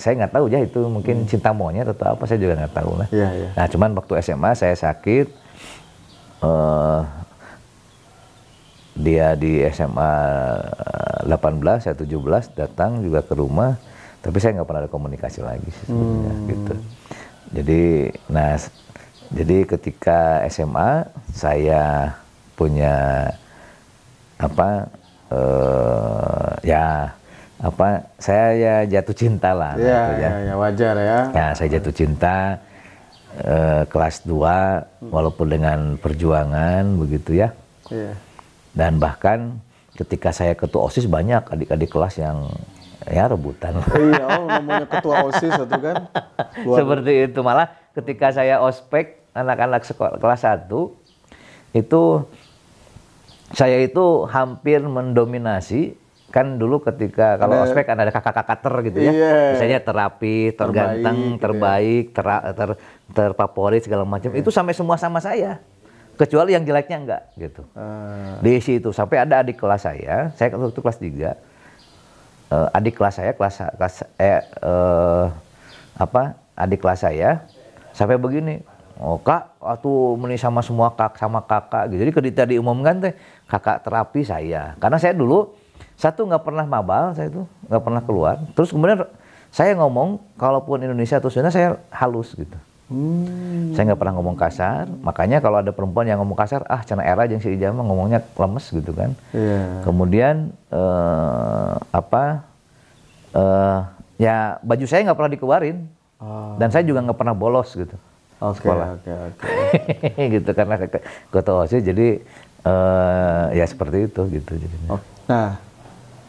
saya nggak tahu ya itu mungkin cinta monyet atau apa, saya juga nggak tahu lah. Nah cuman waktu SMA saya sakit, dia di SMA 18, saya 17 datang juga ke rumah, tapi saya nggak pernah ada komunikasi lagi sih sebenarnya gitu. Jadi ketika SMA saya punya saya ya jatuh cinta lah. Ya wajar ya. Ya saya jatuh cinta kelas 2 walaupun dengan perjuangan begitu ya. Dan bahkan ketika saya ketua OSIS banyak adik-adik kelas yang ya rebutan. Iya, namanya ketua OSIS itu kan. Seperti itu, malah ketika saya ospek anak-anak sekolah kelas 1 itu saya itu hampir mendominasi. Kan dulu ketika kalau ospek kan ada kakak-kakak gitu ya. Misalnya terapi, terganteng, terbaik, terfavorit segala macam. Itu sampai semua sama saya. Kecuali yang jeleknya enggak gitu. Di situ sampai ada adik kelas saya waktu kelas 3. Adik kelas saya adik kelas saya sampai begini. Oh kak, atuh meni sama semua sama kakak gitu. Jadi ketika diumumkan teh kakak terapi saya. Karena saya dulu nggak pernah mabal, saya itu nggak pernah keluar. Terus kemudian saya ngomong, kalaupun Indonesia atau Sunda saya halus gitu. Saya nggak pernah ngomong kasar. Makanya kalau ada perempuan yang ngomong kasar, cenah era jeung si Ijal mah ngomongnya lemes gitu kan. Kemudian ya baju saya nggak pernah dikeluarin. Dan saya juga nggak pernah bolos gitu. Sekolah. Gitu karena ketua OSIS jadi ya seperti itu gitu jadinya. Nah,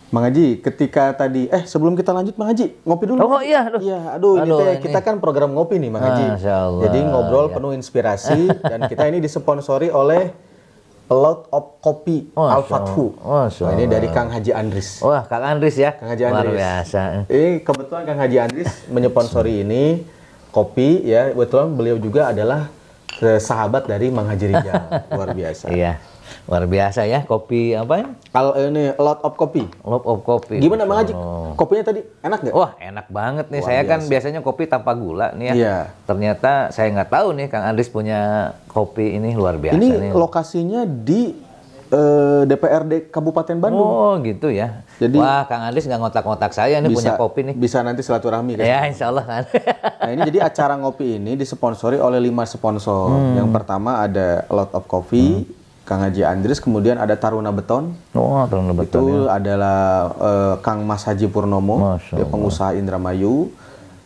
Mang Haji, ketika tadi sebelum kita lanjut Mang Haji, ngopi dulu. Oh iya, aduh ini kita kan program ngopi nih Mang Haji. Jadi ngobrol penuh inspirasi dan kita ini disponsori oleh A Lot of Kopi Al-Fathu. Nah, ini dari Kang Haji Andris. Wah, Kang Andris ya. Kang Haji Andris. Luar biasa. Ini kebetulan Kang Haji Andris menyponsori ini kopi ya. Kebetulan beliau juga adalah sahabat dari Mang Haji Rijal. Luar biasa. Iya, luar biasa ya kopi apa? Kalau ini lot of coffee. Lot of kopi. Gimana Mang Haji? Kopinya tadi enak nggak? Wah, enak banget nih. Luar Saya kan biasa. biasanya kopi tanpa gula nih ya. Iya. Ternyata saya nggak tahu nih Kang Andris punya kopi ini luar biasa Ini nih. lokasinya di DPRD Kabupaten Bandung. Oh gitu ya. Jadi- wah Kang Andris nggak ngotak-ngotak saya nih punya kopi nih. Bisa nanti silaturahmi kan? Ya insya Allah kan. Nah ini jadi acara ngopi ini disponsori oleh 5 sponsor. Yang pertama ada Lot of Coffee, Kang Haji Andris, kemudian ada Taruna Beton. Oh tahun Itu betul ya. adalah Kang Mas Haji Purnomo, Masya dia pengusaha Indramayu.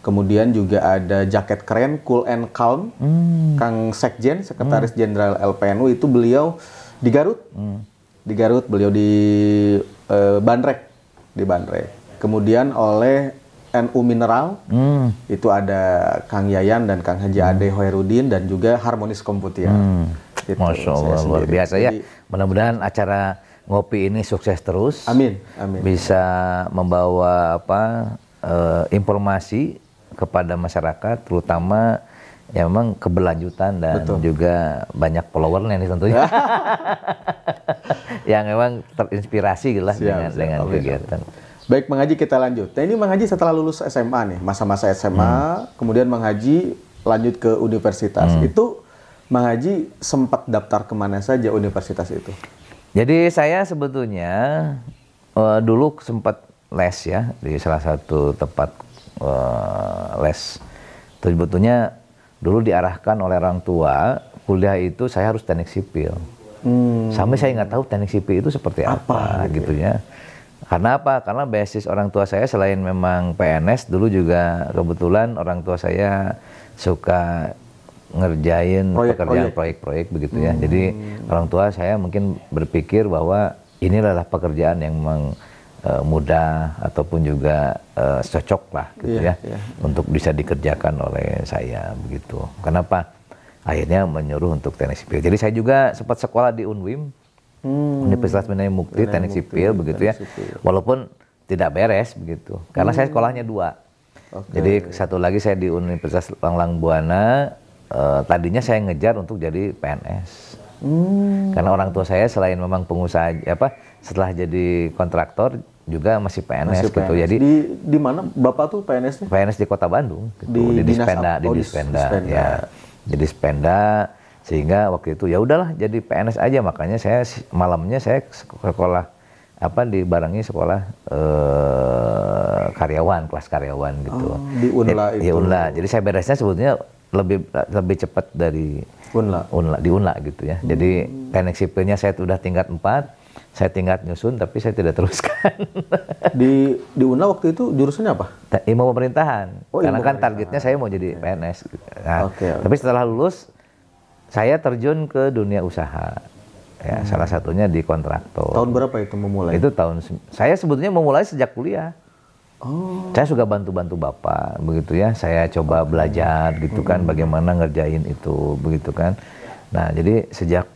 Kemudian juga ada Jaket Keren, Cool and Calm, Kang Sekjen, Sekretaris Jenderal LPNU, itu beliau di Garut. Di Garut, beliau di Bandrek. Di Bandrek. Kemudian oleh NU Mineral, itu ada Kang Yayan dan Kang Haji Ade Hoirudin, dan juga Harmonis Komputia. Gitu, Masya Allah saya luar sendiri. biasa ya. Jadi, Mudah-mudahan acara ngopi ini sukses terus. amin, amin. Bisa membawa informasi kepada masyarakat, terutama ya memang keberlanjutan dan juga banyak followernya nih tentunya. Yang memang terinspirasi lah dengan Amin, kegiatan. Baik, Mang Haji, kita lanjut. Nah, ini Mang Haji setelah lulus SMA nih, masa-masa SMA, kemudian Mang Haji lanjut ke universitas. Itu Mang Haji sempat daftar kemana saja universitas itu? Jadi saya sebetulnya dulu sempat les ya di salah satu tempat les. Terus sebetulnya dulu diarahkan oleh orang tua kuliah itu saya harus teknik sipil. Sampai saya nggak tahu teknik sipil itu seperti apa gitu ya. Karena apa? Karena basis orang tua saya selain memang PNS, dulu juga kebetulan orang tua saya suka ngerjain pekerjaan proyek-proyek begitu ya. Jadi orang tua saya mungkin berpikir bahwa ini adalah pekerjaan yang memang mudah ataupun juga cocok lah gitu ya untuk bisa dikerjakan oleh saya begitu. Kenapa? Akhirnya menyuruh untuk teknik sipil. Jadi saya juga sempat sekolah di UNWIM, Universitas Minai Mukti, teknik sipil begitu ya. Walaupun tidak beres begitu, karena saya sekolahnya 2. Jadi satu lagi saya di Universitas Langlang Buana. Tadinya saya ngejar untuk jadi PNS. Karena orang tua saya selain memang pengusaha setelah jadi kontraktor juga masih PNS gitu. PNS. Jadi di mana Bapak tuh PNS-nya? PNS di Kota Bandung gitu. Di Dispenda, ya. Jadi Dispenda, sehingga waktu itu ya udahlah jadi PNS aja, makanya saya malamnya saya sekolah dibarengi sekolah karyawan, kelas karyawan gitu. Di Unla itu. Di Unla. Jadi saya beresnya sebetulnya lebih cepat dari di Unla gitu ya. Jadi teknik sipilnya saya sudah tingkat 4, saya tingkat nyusun tapi saya tidak teruskan. Di Unla waktu itu jurusannya apa? Ilmu pemerintahan. Karena ilmu kan targetnya saya mau jadi PNS. Gitu. Nah, Oke. Tapi setelah lulus saya terjun ke dunia usaha. Ya, salah satunya di kontraktor. Tahun berapa itu memulai? Itu saya sebetulnya memulai sejak kuliah. Saya suka bantu-bantu Bapak, begitu ya. Saya coba belajar gitu kan, bagaimana ngerjain itu, begitu kan. Nah, jadi sejak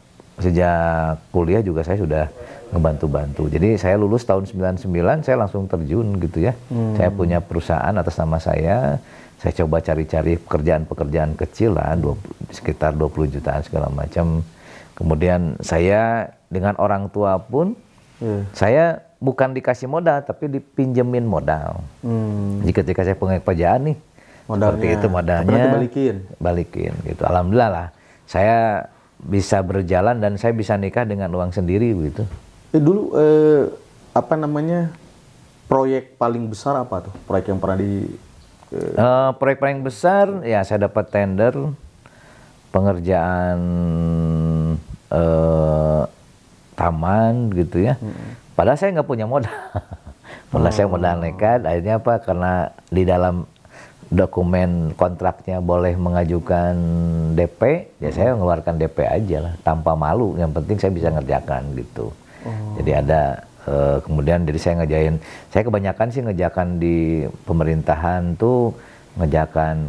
kuliah juga saya sudah ngebantu-bantu. Jadi saya lulus tahun 99, saya langsung terjun gitu ya. Saya punya perusahaan atas nama saya coba cari-cari pekerjaan-pekerjaan kecil lah, sekitar 20 jutaan segala macam. Kemudian saya dengan orang tua pun, saya bukan dikasih modal, tapi dipinjemin modal. Jadi ketika saya punya pekerjaan nih, seperti itu modalnya, balikin gitu. Alhamdulillah lah, saya bisa berjalan dan saya bisa nikah dengan uang sendiri begitu. Dulu proyek paling besar apa tuh? Proyek yang pernah proyek paling besar ya saya dapat tender pengerjaan taman gitu ya. Padahal saya nggak punya modal. Saya modal nekat. Akhirnya apa? Karena di dalam dokumen kontraknya boleh mengajukan DP, ya saya mengeluarkan DP aja lah, tanpa malu. Yang penting saya bisa ngerjakan gitu. Jadi ada kemudian jadi saya kebanyakan sih ngerjakan di pemerintahan tuh ngerjakan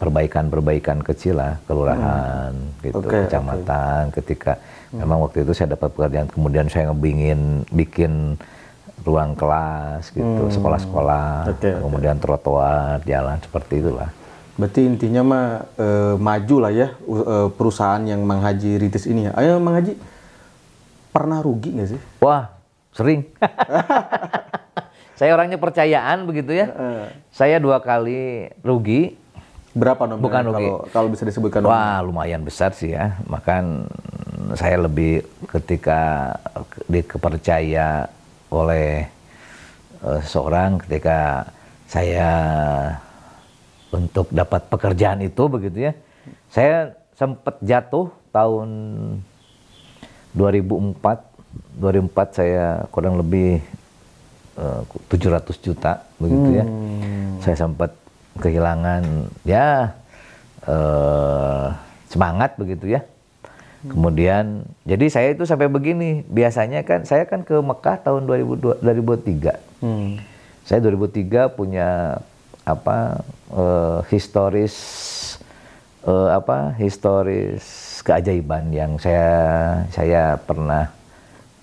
perbaikan kecil lah, kelurahan gitu, kecamatan. Ketika memang waktu itu saya dapat pekerjaan, kemudian saya bikin ruang kelas gitu, sekolah-sekolah, kemudian trotoar, jalan, seperti itulah. Berarti intinya mah maju lah ya perusahaan yang Mang Haji rintis ini ya. Ayo Mang Haji, pernah rugi nggak sih? Wah, sering. Saya orangnya percayaan begitu ya. Saya 2 kali rugi. Berapa nominal? Bukan rugi. Kalau bisa disebutkan nominal. Wah, lumayan besar sih ya. Makan saya lebih ketika dipercaya oleh seseorang, ketika saya untuk dapat pekerjaan itu begitu ya. Saya sempat jatuh tahun 2004 saya kurang lebih 700 juta begitu ya. Saya sempat kehilangan ya semangat begitu ya. Kemudian jadi saya itu sampai begini, biasanya kan saya kan ke Mekah tahun 2003. Saya 2003 punya historis keajaiban yang saya pernah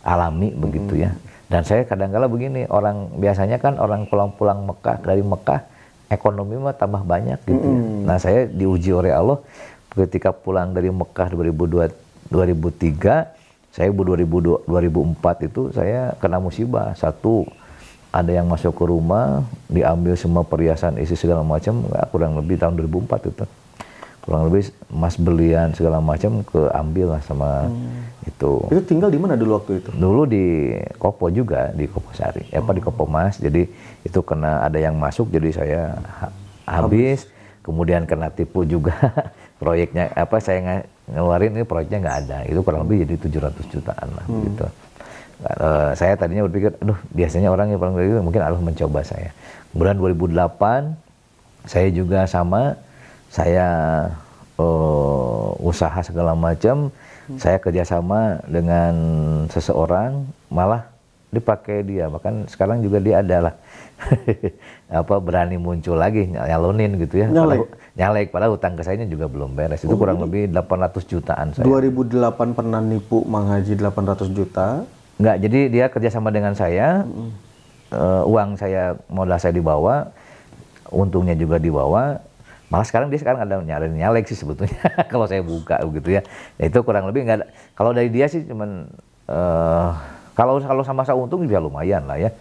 alami begitu ya. Dan saya kadang-kala begini, orang biasanya kan orang pulang-pulang Mekah dari Mekah ekonomi mah tambah banyak gitu ya. Nah, saya diuji oleh Allah ketika pulang dari Mekah 2003, saya 2004 itu saya kena musibah. Satu, ada yang masuk ke rumah, diambil semua perhiasan isi segala macam, kurang lebih tahun 2004 itu. Kurang lebih emas berlian segala macam keambil lah sama itu. Itu tinggal di mana dulu waktu itu? Dulu di Kopo juga, di Kopo Sari, di Kopo Mas. Jadi itu kena ada yang masuk, jadi saya habis. Kemudian kena tipu juga proyeknya, saya ngeluarin ini proyeknya nggak ada. Itu kurang lebih jadi 700 jutaan lah gitu. Saya tadinya berpikir, aduh biasanya orang yang paling gitu mungkin Allah mencoba saya. Kemudian 2008 saya juga sama. Saya usaha segala macam, saya kerjasama dengan seseorang, malah dipakai dia. Bahkan sekarang juga dia adalah berani muncul lagi nyalonin gitu ya. Nyalek, padahal utang ke saya juga belum beres. Itu kurang lebih 800 jutaan saya. 2008 pernah nipu Mang Haji 800 juta? Enggak, jadi dia kerjasama dengan saya, uang saya, modal saya dibawa, untungnya juga dibawa. Malah sekarang dia ada nyalek sih sebetulnya kalau saya buka begitu ya. Itu kurang lebih nggak ada. Kalau dari dia sih cuman kalau sama-sama untung bisa lumayan lah ya.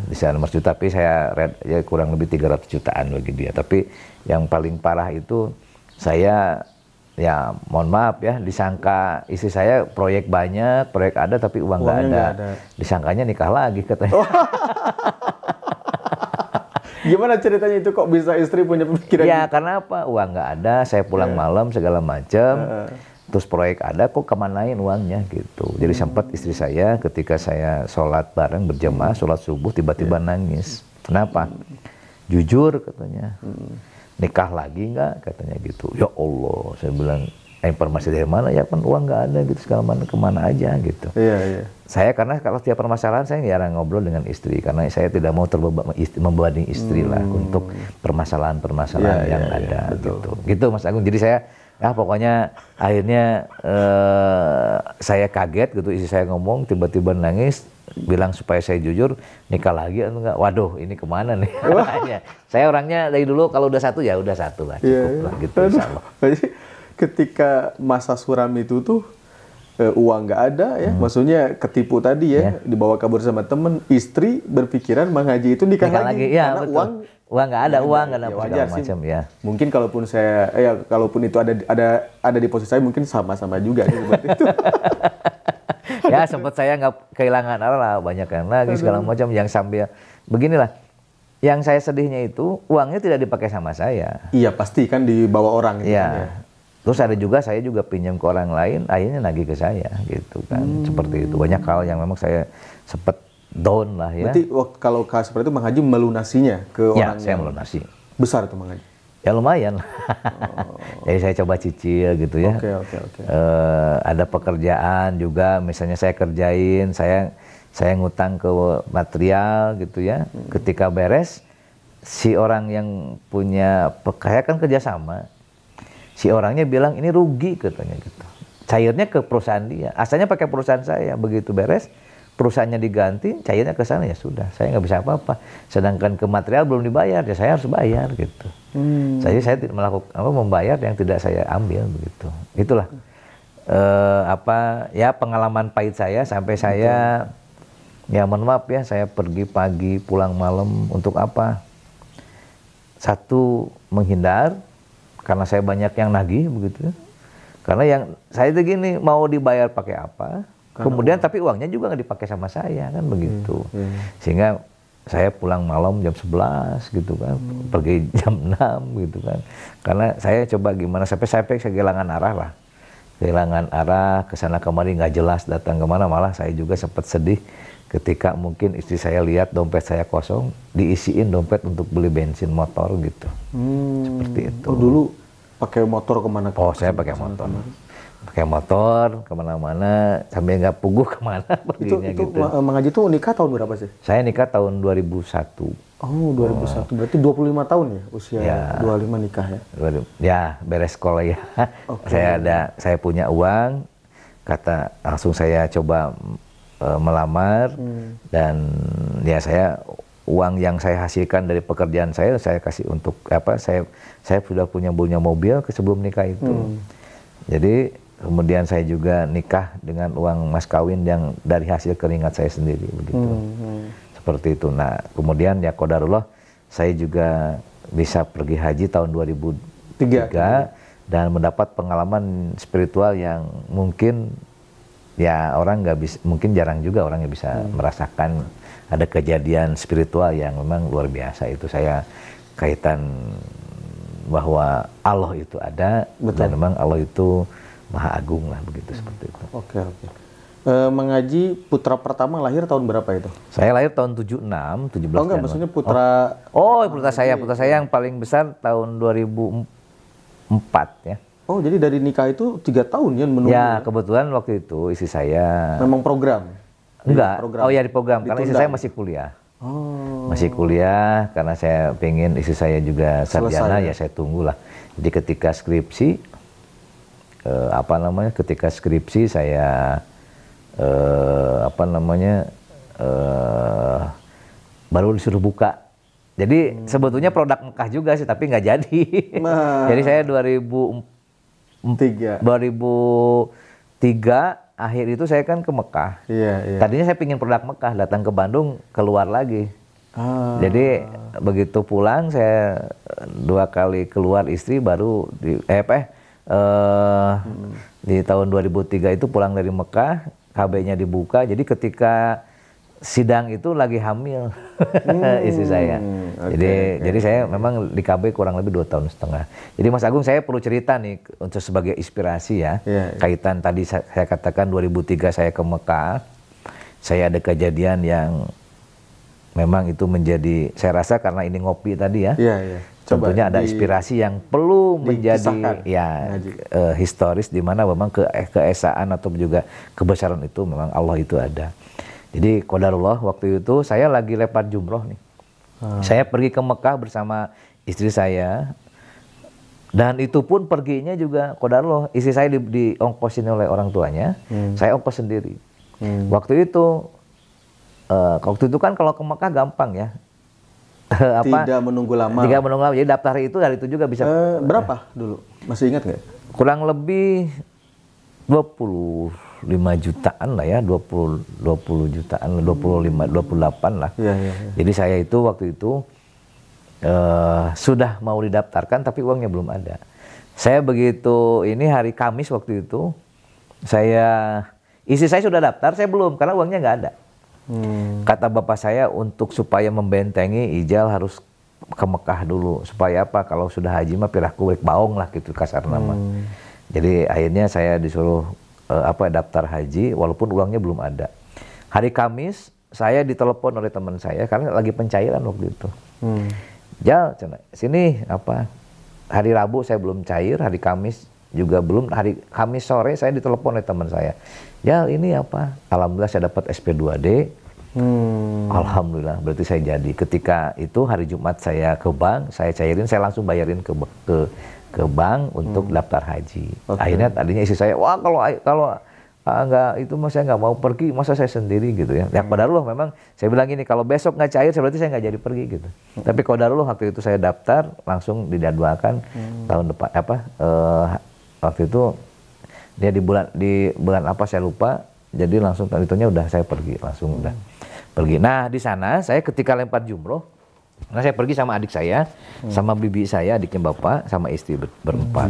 Bisa 5 juta, tapi saya ya kurang lebih 300 jutaan bagi dia. Tapi yang paling parah itu saya ya mohon maaf ya, disangka istri saya proyek banyak, proyek ada tapi uang nggak ada. Disangkanya nikah lagi katanya. Gimana ceritanya itu kok bisa istri punya pemikiran? Ya karena apa? Uang nggak ada, saya pulang malam segala macam. Terus proyek ada, kok kemanain uangnya gitu. Jadi sempat istri saya ketika saya sholat bareng berjamaah, sholat subuh tiba-tiba nangis. Kenapa? Jujur katanya. Nikah lagi nggak? Katanya gitu. Ya Allah, saya bilang, informasi dari mana? Ya kan uang nggak ada gitu, segala mana, kemana aja gitu. Saya karena kalau setiap permasalahan saya jarang ngobrol dengan istri karena saya tidak mau membebani istri lah untuk permasalahan-permasalahan yang ada gitu. Gitu Mas Agung. Jadi saya pokoknya akhirnya saya kaget gitu, istri saya ngomong tiba-tiba nangis, bilang supaya saya jujur, nikah lagi atau enggak? Waduh, ini kemana nih? Saya orangnya dari dulu kalau udah satu ya udah satu lah, cukup lah gitu insyaallah. Ketika masa suram itu tuh uang nggak ada ya, maksudnya ketipu tadi ya, dibawa kabur sama temen, istri berpikiran Mang Haji itu nikah lagi ya, karena betul. Uang nggak ada, uang nggak ada wajar segala macam ya. Mungkin kalaupun saya, kalaupun itu ada di posisi saya mungkin sama-sama juga seperti itu. Ya sempat saya nggak kehilangan lah, banyak yang lagi segala macam yang sambil beginilah. Yang saya sedihnya itu uangnya tidak dipakai sama saya. Iya pasti kan dibawa orang gitu. Iya. Terus ada juga saya juga pinjam ke orang lain, akhirnya nagih ke saya gitu kan. Seperti itu. Banyak hal yang memang saya sempat down lah ya. Berarti kalau seperti itu Mang Haji melunasinya ke orang saya melunasi. Besar itu Mang Haji? Ya lumayan. Jadi saya coba cicil gitu ya. Oke. Ada pekerjaan juga, misalnya saya kerjain, saya ngutang ke material gitu ya. Ketika beres, si orang yang punya, saya kan kerjasama. Si orangnya bilang ini rugi katanya gitu. Cairnya ke perusahaan dia. Asalnya pakai perusahaan saya. Begitu beres, perusahaannya diganti, cairnya ke sana ya sudah, saya nggak bisa apa-apa. Sedangkan ke material belum dibayar, ya saya harus bayar gitu. Saya tidak melakukan membayar yang tidak saya ambil begitu. Itulah pengalaman pahit saya sampai saya ya mohon maaf ya, saya pergi pagi pulang malam untuk apa? Satu, menghindar karena saya banyak yang nagih begitu. Karena yang saya itu gini, mau dibayar pakai apa? Kemudian tapi uangnya juga nggak dipakai sama saya kan begitu. Sehingga saya pulang malam jam 11 gitu kan, pergi jam 6 gitu kan. Karena saya coba gimana sampai saya kehilangan arah lah. Kehilangan arah, kesana kemari nggak jelas datang kemana, malah saya juga sempat sedih ketika mungkin istri saya lihat dompet saya kosong, diisiin dompet untuk beli bensin motor gitu. Seperti itu. Oh, dulu pakai motor kemana? Oh, saya pakai motor. Pakai motor kemana-mana sambil nggak puguh kemana perginya itu gitu. Mengaji tuh nikah tahun berapa sih? Saya nikah tahun 2001. Oh, 2001. Berarti 25 tahun ya usia Ya. 25 nikah ya? Ya, beres sekolah ya. Okay. Saya punya uang, langsung saya coba melamar dan ya uang yang saya hasilkan dari pekerjaan saya kasih untuk saya sudah punya mobil sebelum nikah itu. Jadi kemudian saya juga nikah dengan uang mas kawin yang dari hasil keringat saya sendiri begitu. Seperti itu. Nah, kemudian ya qadarullah saya juga bisa pergi haji tahun 2003 dan mendapat pengalaman spiritual yang mungkin ya orang nggak bisa, mungkin jarang juga orang yang bisa merasakan ada kejadian spiritual yang memang luar biasa. Itu saya kaitan bahwa Allah itu ada. Betul. Dan memang Allah itu Maha Agung lah begitu seperti itu. Oke. Mengaji putra pertama lahir tahun berapa itu? Saya lahir tahun 76, 17 Oh enggak, maksudnya putra... putra saya yang paling besar tahun 2004 ya. Oh, jadi dari nikah itu 3 tahun ya menunggu? Ya, kebetulan waktu itu istri saya... Memang program? Enggak, Program. di program, karena istri saya masih kuliah. Oh. Masih kuliah, karena saya pengen istri saya juga sarjana, ya saya tunggulah. Jadi ketika skripsi, saya baru disuruh buka. Jadi sebetulnya produk Mekah juga sih, tapi nggak jadi. Jadi saya 2003 akhir itu saya kan ke Mekah. Iya. Tadinya saya pingin produk Mekah, datang ke Bandung keluar lagi. Jadi begitu pulang saya 2 kali keluar istri baru di tahun 2003 itu pulang dari Mekah, KB-nya dibuka. Jadi ketika sidang itu lagi hamil istri saya. Jadi saya memang di KB kurang lebih 2,5 tahun. Jadi Mas Agung, saya perlu cerita nih untuk sebagai inspirasi ya. Kaitan tadi saya katakan 2003 saya ke Mekah. Saya ada kejadian yang memang itu menjadi, saya rasa karena ini ngopi tadi ya. Tentunya ada inspirasi yang perlu menjadi historis, di mana memang keesaan atau juga kebesaran itu memang Allah itu ada. Jadi qadarullah waktu itu saya lagi lempar jumroh nih. Saya pergi ke Mekah bersama istri saya. Dan itu pun perginya juga qadarullah. Istri saya diongkosin oleh orang tuanya. Saya ongkos sendiri. Waktu itu kan kalau ke Mekah gampang ya. Tidak menunggu lama. Jadi daftar itu dari itu juga bisa. Berapa dulu? Masih ingat nggak? Kurang lebih 25 jutaan lah ya, 20 jutaan, 25, 28 lah. Jadi saya itu waktu itu sudah mau didaftarkan tapi uangnya belum ada. Saya begitu ini hari Kamis waktu itu, istri saya sudah daftar, saya belum karena uangnya nggak ada. Kata bapak saya untuk supaya membentengi Ijal harus ke Mekah dulu. Supaya apa? Kalau sudah haji mah pirahku balik baong lah gitu kasar nama. Jadi akhirnya saya disuruh daftar haji walaupun uangnya belum ada. Hari Kamis saya ditelepon oleh teman saya karena lagi pencairan waktu itu. Jal, sini hari Rabu saya belum cair, hari Kamis juga belum, hari Kamis sore saya ditelepon oleh teman saya. Jal, ini alhamdulillah saya dapat SP2D. Alhamdulillah, berarti saya jadi. Ketika itu hari Jumat saya ke bank, saya cairin, saya langsung bayarin ke bank untuk daftar haji. Akhirnya tadinya istri saya, wah kalau Enggak, itu mas saya nggak mau pergi, masa saya sendiri gitu ya. Ya qadarullah memang saya bilang gini, kalau besok nggak cair berarti saya nggak jadi pergi gitu. Tapi qadarullah waktu itu saya daftar langsung dijadwalkan tahun depan waktu itu dia di bulan apa saya lupa, jadi langsung itunya udah saya pergi langsung udah pergi. Nah di sana saya ketika lempar jumroh, nah saya pergi sama adik saya, sama bibi saya, adiknya bapak, sama istri berempat.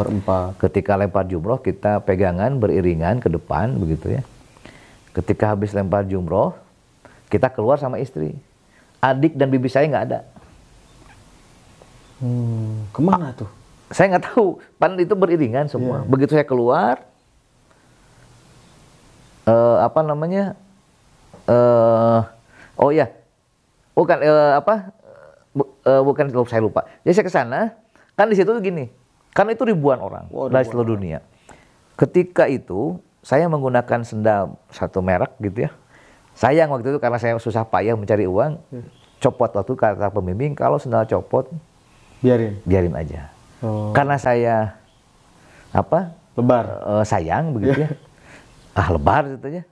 Ketika lempar jumroh kita pegangan beriringan ke depan begitu ya. Ketika habis lempar jumroh, kita keluar sama istri. Adik dan bibi saya nggak ada. Kemana tuh? Saya nggak tahu, pan itu beriringan semua. Begitu saya keluar, bukan saya lupa. Jadi saya ke sana, kan di situ tuh gini, karena itu ribuan orang dari seluruh dunia. Ketika itu saya menggunakan sendal satu merek gitu ya. Sayang waktu itu karena saya susah payah mencari uang, copot waktu kata pembimbing kalau sendal copot biarin aja. Karena saya lebar sayang begitu ya. Lebar gitu ya.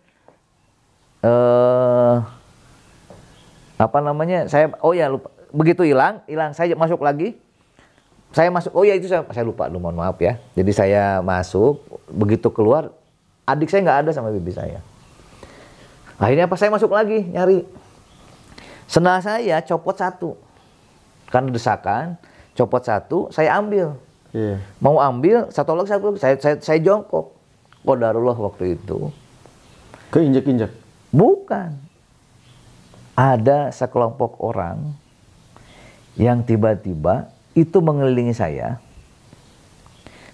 Saya lupa. Begitu hilang saya masuk lagi. Itu saya lupa, mohon maaf ya. Jadi saya masuk, begitu keluar adik saya nggak ada sama bibi saya. Akhirnya saya masuk lagi nyari. Sendal saya copot satu. Karena desakan, copot satu, saya ambil. Mau ambil satu lagi saya jongkok. Qadarullah waktu itu keinjek-injek. Bukan. Ada sekelompok orang yang tiba-tiba itu mengelilingi saya.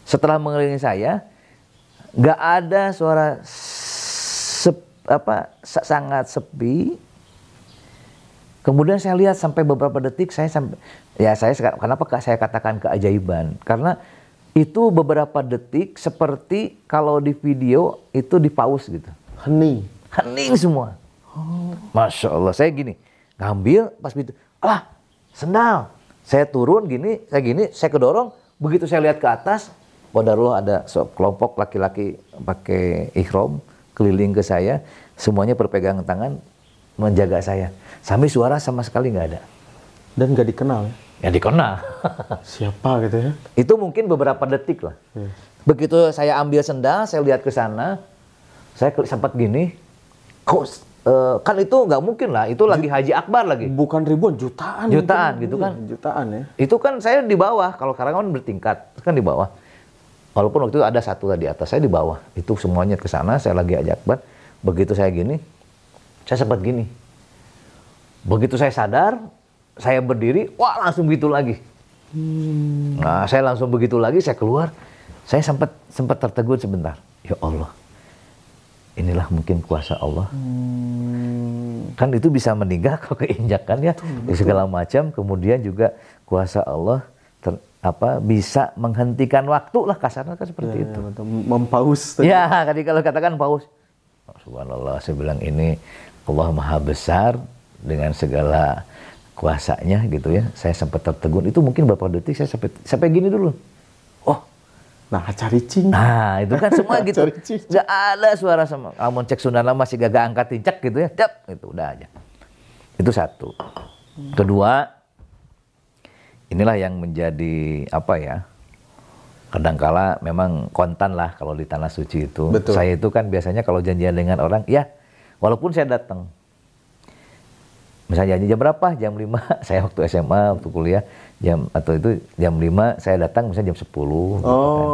Setelah mengelilingi saya, nggak ada suara sangat sepi. Kemudian saya lihat sampai beberapa detik kenapa saya katakan keajaiban? Karena itu beberapa detik seperti kalau di video itu di pause gitu. Hening semua. Masya Allah, saya gini ngambil pas begitu, sendal. Saya turun saya kedorong. Begitu saya lihat ke atas, qadarullah ada kelompok laki-laki pakai ihram keliling ke saya, semuanya berpegangan tangan menjaga saya. Sampai suara sama sekali nggak ada. Dan nggak dikenal. Ya dikenal. Siapa gitu ya? Itu mungkin beberapa detik lah. Begitu saya ambil sendal, saya lihat ke sana, saya sempat gini, kan itu nggak mungkin lah, itu lagi Haji Akbar lagi. Bukan ribuan, jutaan gitu kan. Jutaan ya. Itu kan saya di bawah, kalau sekarang kan bertingkat, kan di bawah. Walaupun waktu itu ada satu di atas, saya di bawah. Itu semuanya ke sana, saya lagi Haji Akbar. Begitu saya gini, saya sempat gini. Begitu saya sadar, saya berdiri, langsung begitu lagi. Nah, saya langsung begitu lagi, saya keluar. Saya sempat tertegun sebentar. Ya Allah, inilah mungkin kuasa Allah. Kan itu bisa meninggal kalau keinjakan ya, segala macam. Kemudian juga kuasa Allah bisa menghentikan waktu lah, kasarnya kan seperti itu. Mempaus. Ya, tadi kalau katakan paus. Subhanallah, saya bilang ini Allah Maha Besar dengan segala kuasanya gitu ya. Saya sempat tertegun. Itu mungkin beberapa detik saya sampai gini dulu. Caricing. Nah, itu kan semua gitu. Nggak ada suara sama. Amun cek Sundana masih gagak angkat tincak gitu ya. Itu udah aja. Itu satu. Kedua, inilah yang menjadi kadangkala memang kontan lah kalau di Tanah Suci itu. Betul. Saya itu kan biasanya kalau janjian dengan orang, ya walaupun saya datang. Misalnya janji jam berapa? Jam 5. Saya waktu SMA, waktu kuliah, jam 5 saya datang misalnya jam 10.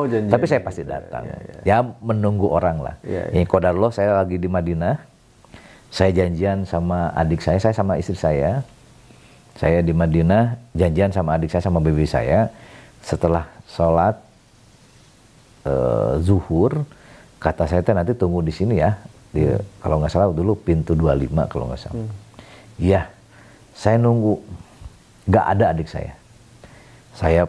Janji. Tapi saya pasti datang. Ya menunggu orang lah. Ini qadarullah saya lagi di Madinah. Saya janjian sama adik saya sama istri saya. Saya di Madinah, janjian sama adik saya sama bibi saya. Setelah sholat zuhur, kata saya nanti tunggu di sini ya. Kalau nggak salah dulu pintu 25 kalau nggak salah. Iya, saya nunggu. Nggak ada adik saya. Saya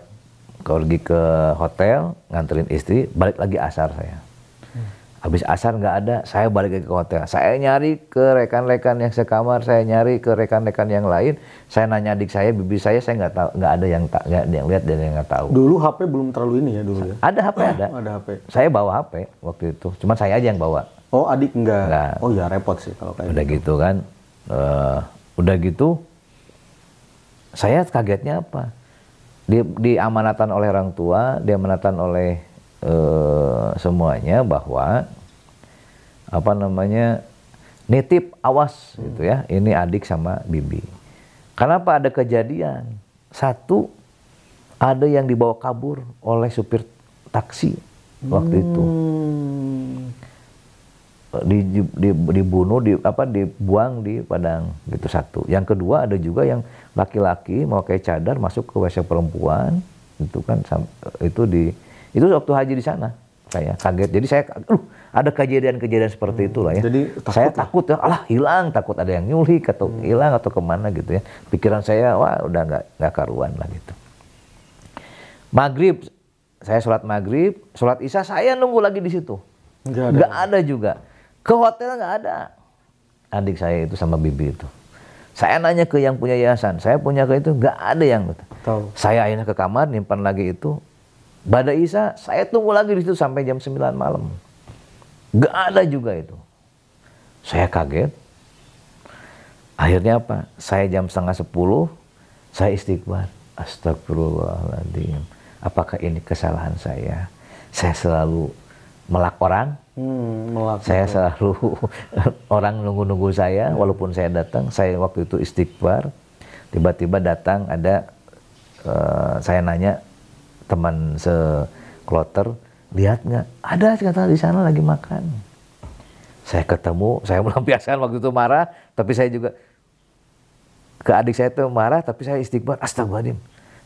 pergi ke hotel, nganterin istri, balik lagi asar saya. Habis asar nggak ada, saya balik lagi ke hotel. Saya nyari ke rekan-rekan yang sekamar, saya nyari ke rekan-rekan yang lain. Saya nanya adik saya, bibi saya nggak tahu, nggak ada yang lihat dan yang nggak tahu. Dulu HP belum terlalu ini ya dulu ya? Ada HP ada. Ada HP. Saya bawa HP waktu itu, cuman saya aja yang bawa. Oh adik enggak? Enggak. Oh ya repot sih kalau kayak Udah gitu kan, udah gitu, saya kagetnya apa? Diamanatan oleh orang tua, diamanatan oleh semuanya bahwa apa namanya nitip awas gitu ya, ini adik sama bibi. Kenapa ada kejadian? Satu, ada yang dibawa kabur oleh supir taksi waktu itu. Dibunuh, dibuang di Padang gitu satu. Yang kedua ada juga yang laki-laki mau pakai cadar masuk ke WC perempuan, itu kan itu waktu haji di sana. Saya kaget. Jadi saya ada kejadian-kejadian seperti itulah ya. Jadi saya takut ya, alah hilang, takut ada yang nyulik atau hilang atau kemana gitu ya. Pikiran saya wah udah nggak karuan lah gitu. Maghrib saya sholat maghrib, sholat isya saya nunggu lagi di situ. Nggak ada juga. Ke hotel nggak ada. Adik saya itu sama bibi itu. Saya nanya ke yang punya yayasan, saya punya ke itu nggak ada yang tahu. Saya akhirnya ke kamar nyimpan lagi itu. Badai isya, saya tunggu lagi di situ sampai jam 9 malam. Gak ada juga itu. Saya kaget. Akhirnya apa? Saya jam 9:30, saya istighfar. Astagfirullahaladzim. Apakah ini kesalahan saya? Saya selalu melak orang. Saya selalu orang nunggu-nunggu saya, walaupun saya datang. Saya waktu itu istighfar. Tiba-tiba datang ada, saya nanya, teman sekloter, lihat nggak? Ada kata di sana lagi makan. Saya ketemu, saya melampiaskan waktu itu marah, tapi saya juga ke adik saya itu marah, tapi saya istighfar. Astagfirullahaladzim,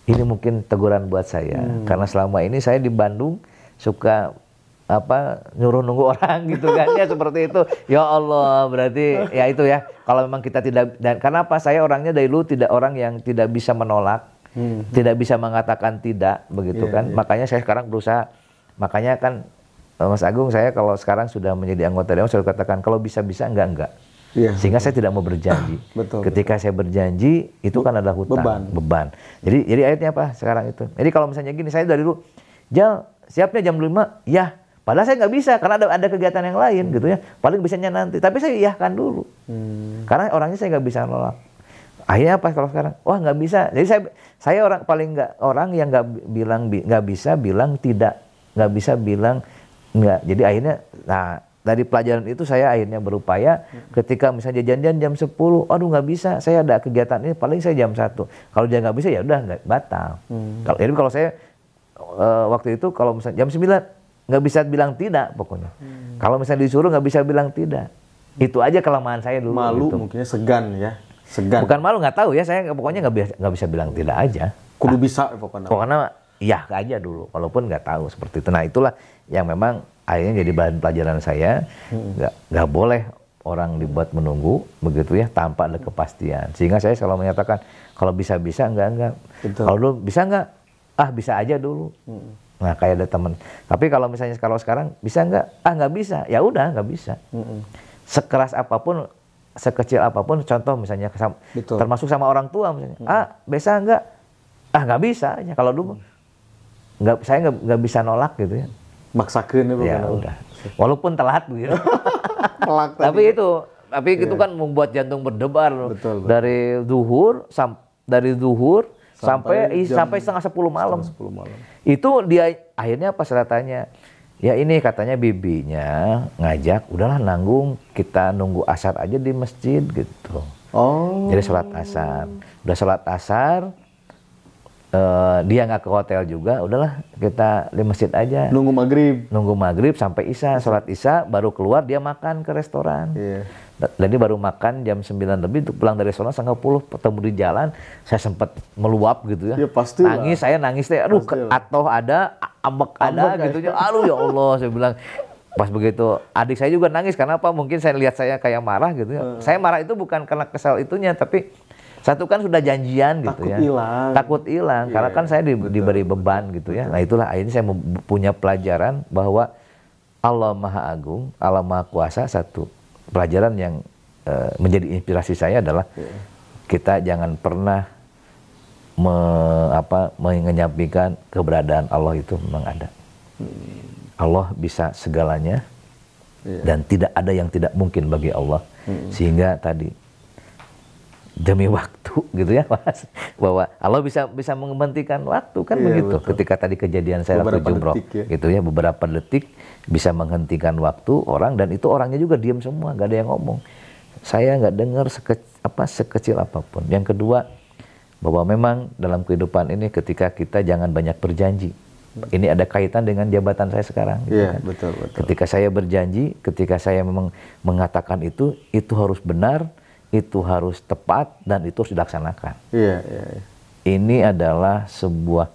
ini mungkin teguran buat saya, karena selama ini saya di Bandung suka nyuruh nunggu orang gitu kan ya, seperti itu. Ya Allah, berarti ya itu ya. Kalau memang kita tidak, dan karena apa? Saya orangnya dari dulu tidak orang yang tidak bisa menolak. Tidak bisa mengatakan tidak begitu kan. Makanya saya sekarang berusaha, makanya kan Mas Agung, saya kalau sekarang sudah menjadi anggota dewan selalu katakan kalau bisa-bisa enggak. Sehingga saya tidak mau berjanji. Ketika saya berjanji itu kan ada hutang, beban. Jadi akhirnya apa sekarang itu. Jadi kalau misalnya gini, saya dari dulu, Jal siapnya jam 5, ya. Padahal saya nggak bisa karena ada kegiatan yang lain gitu ya. Paling bisanya nanti. Tapi saya iyahkan dulu. Karena orangnya saya nggak bisa nolak. Akhirnya apa kalau sekarang? Wah nggak bisa. Jadi saya orang yang nggak bisa bilang tidak, nggak bisa bilang nggak. Jadi akhirnya, nah dari pelajaran itu saya akhirnya berupaya ketika misalnya janjian jam 10, aduh nggak bisa, saya ada kegiatan ini, paling saya jam 1. Kalau dia nggak bisa ya udah nggak batal. Kalau saya waktu itu kalau misalnya jam 9 nggak bisa bilang tidak pokoknya. Kalau misalnya disuruh nggak bisa bilang tidak. Itu aja kelemahan saya dulu. Malu gitu. mungkinnya segan ya. Segan. Bukan malu, nggak tahu ya, saya pokoknya nggak bisa bilang tidak aja. Kudu bisa pokoknya. Pokoknya iya aja dulu, walaupun nggak tahu seperti itu. Nah itulah yang memang akhirnya jadi bahan pelajaran saya. Nggak boleh orang dibuat menunggu begitu ya tanpa ada kepastian. Sehingga saya selalu menyatakan kalau bisa-bisa enggak. Kalau dulu bisa enggak? Ah bisa aja dulu. Nah kayak ada teman. Tapi kalau misalnya kalau sekarang bisa enggak? Ah nggak bisa. Ya udah nggak bisa. Sekeras apapun, sekecil apapun, contoh misalnya termasuk sama orang tua misalnya, bisa enggak? Ah nggak bisa aja. Kalau dulu saya nggak bisa nolak gitu ya. Maksakeun ya udah. Walaupun telat begitu. Tapi itu kan membuat jantung berdebar loh. Dari zuhur sampai setengah 10 malam. Itu dia akhirnya pas saya tanya, ya ini katanya bibinya ngajak, udahlah nanggung, kita nunggu asar aja di masjid gitu. Jadi sholat asar. Udah sholat asar, dia nggak ke hotel juga, udahlah kita di masjid aja. Nunggu maghrib sampai isya, sholat isya, baru keluar dia makan ke restoran. Jadi baru makan jam 9 lebih, untuk pulang dari restoran 9:30, ketemu di jalan, saya sempat meluap gitu ya. Nangis, saya nangis deh, aduh atoh ada, ambek ada gitu ya. Aduh ya Allah, saya bilang. Pas begitu adik saya juga nangis, karena apa? Mungkin saya lihat saya kayak marah gitu ya. Saya marah itu bukan karena kesal itunya, tapi satu kan sudah janjian gitu ya. Takut hilang, karena kan saya diberi beban gitu ya. Nah itulah akhirnya saya punya pelajaran bahwa Allah Maha Agung, Allah Maha Kuasa. Satu pelajaran yang menjadi inspirasi saya adalah kita jangan pernah menyampaikan keberadaan Allah itu memang ada. Allah bisa segalanya dan tidak ada yang tidak mungkin bagi Allah. Sehingga tadi demi waktu gitu ya Mas, bahwa Allah bisa menghentikan waktu kan begitu. Betul. Ketika tadi kejadian saya waktu jumroh gitu ya, beberapa detik bisa menghentikan waktu orang, dan itu orangnya juga diam semua, nggak ada yang ngomong. Saya nggak dengar sekecil apapun. Yang kedua, bahwa memang dalam kehidupan ini ketika kita jangan banyak berjanji. Ini ada kaitan dengan jabatan saya sekarang. Gitu kan? Betul. Ketika saya berjanji, ketika saya memang mengatakan itu harus benar, itu harus tepat, dan itu harus dilaksanakan. Ini adalah sebuah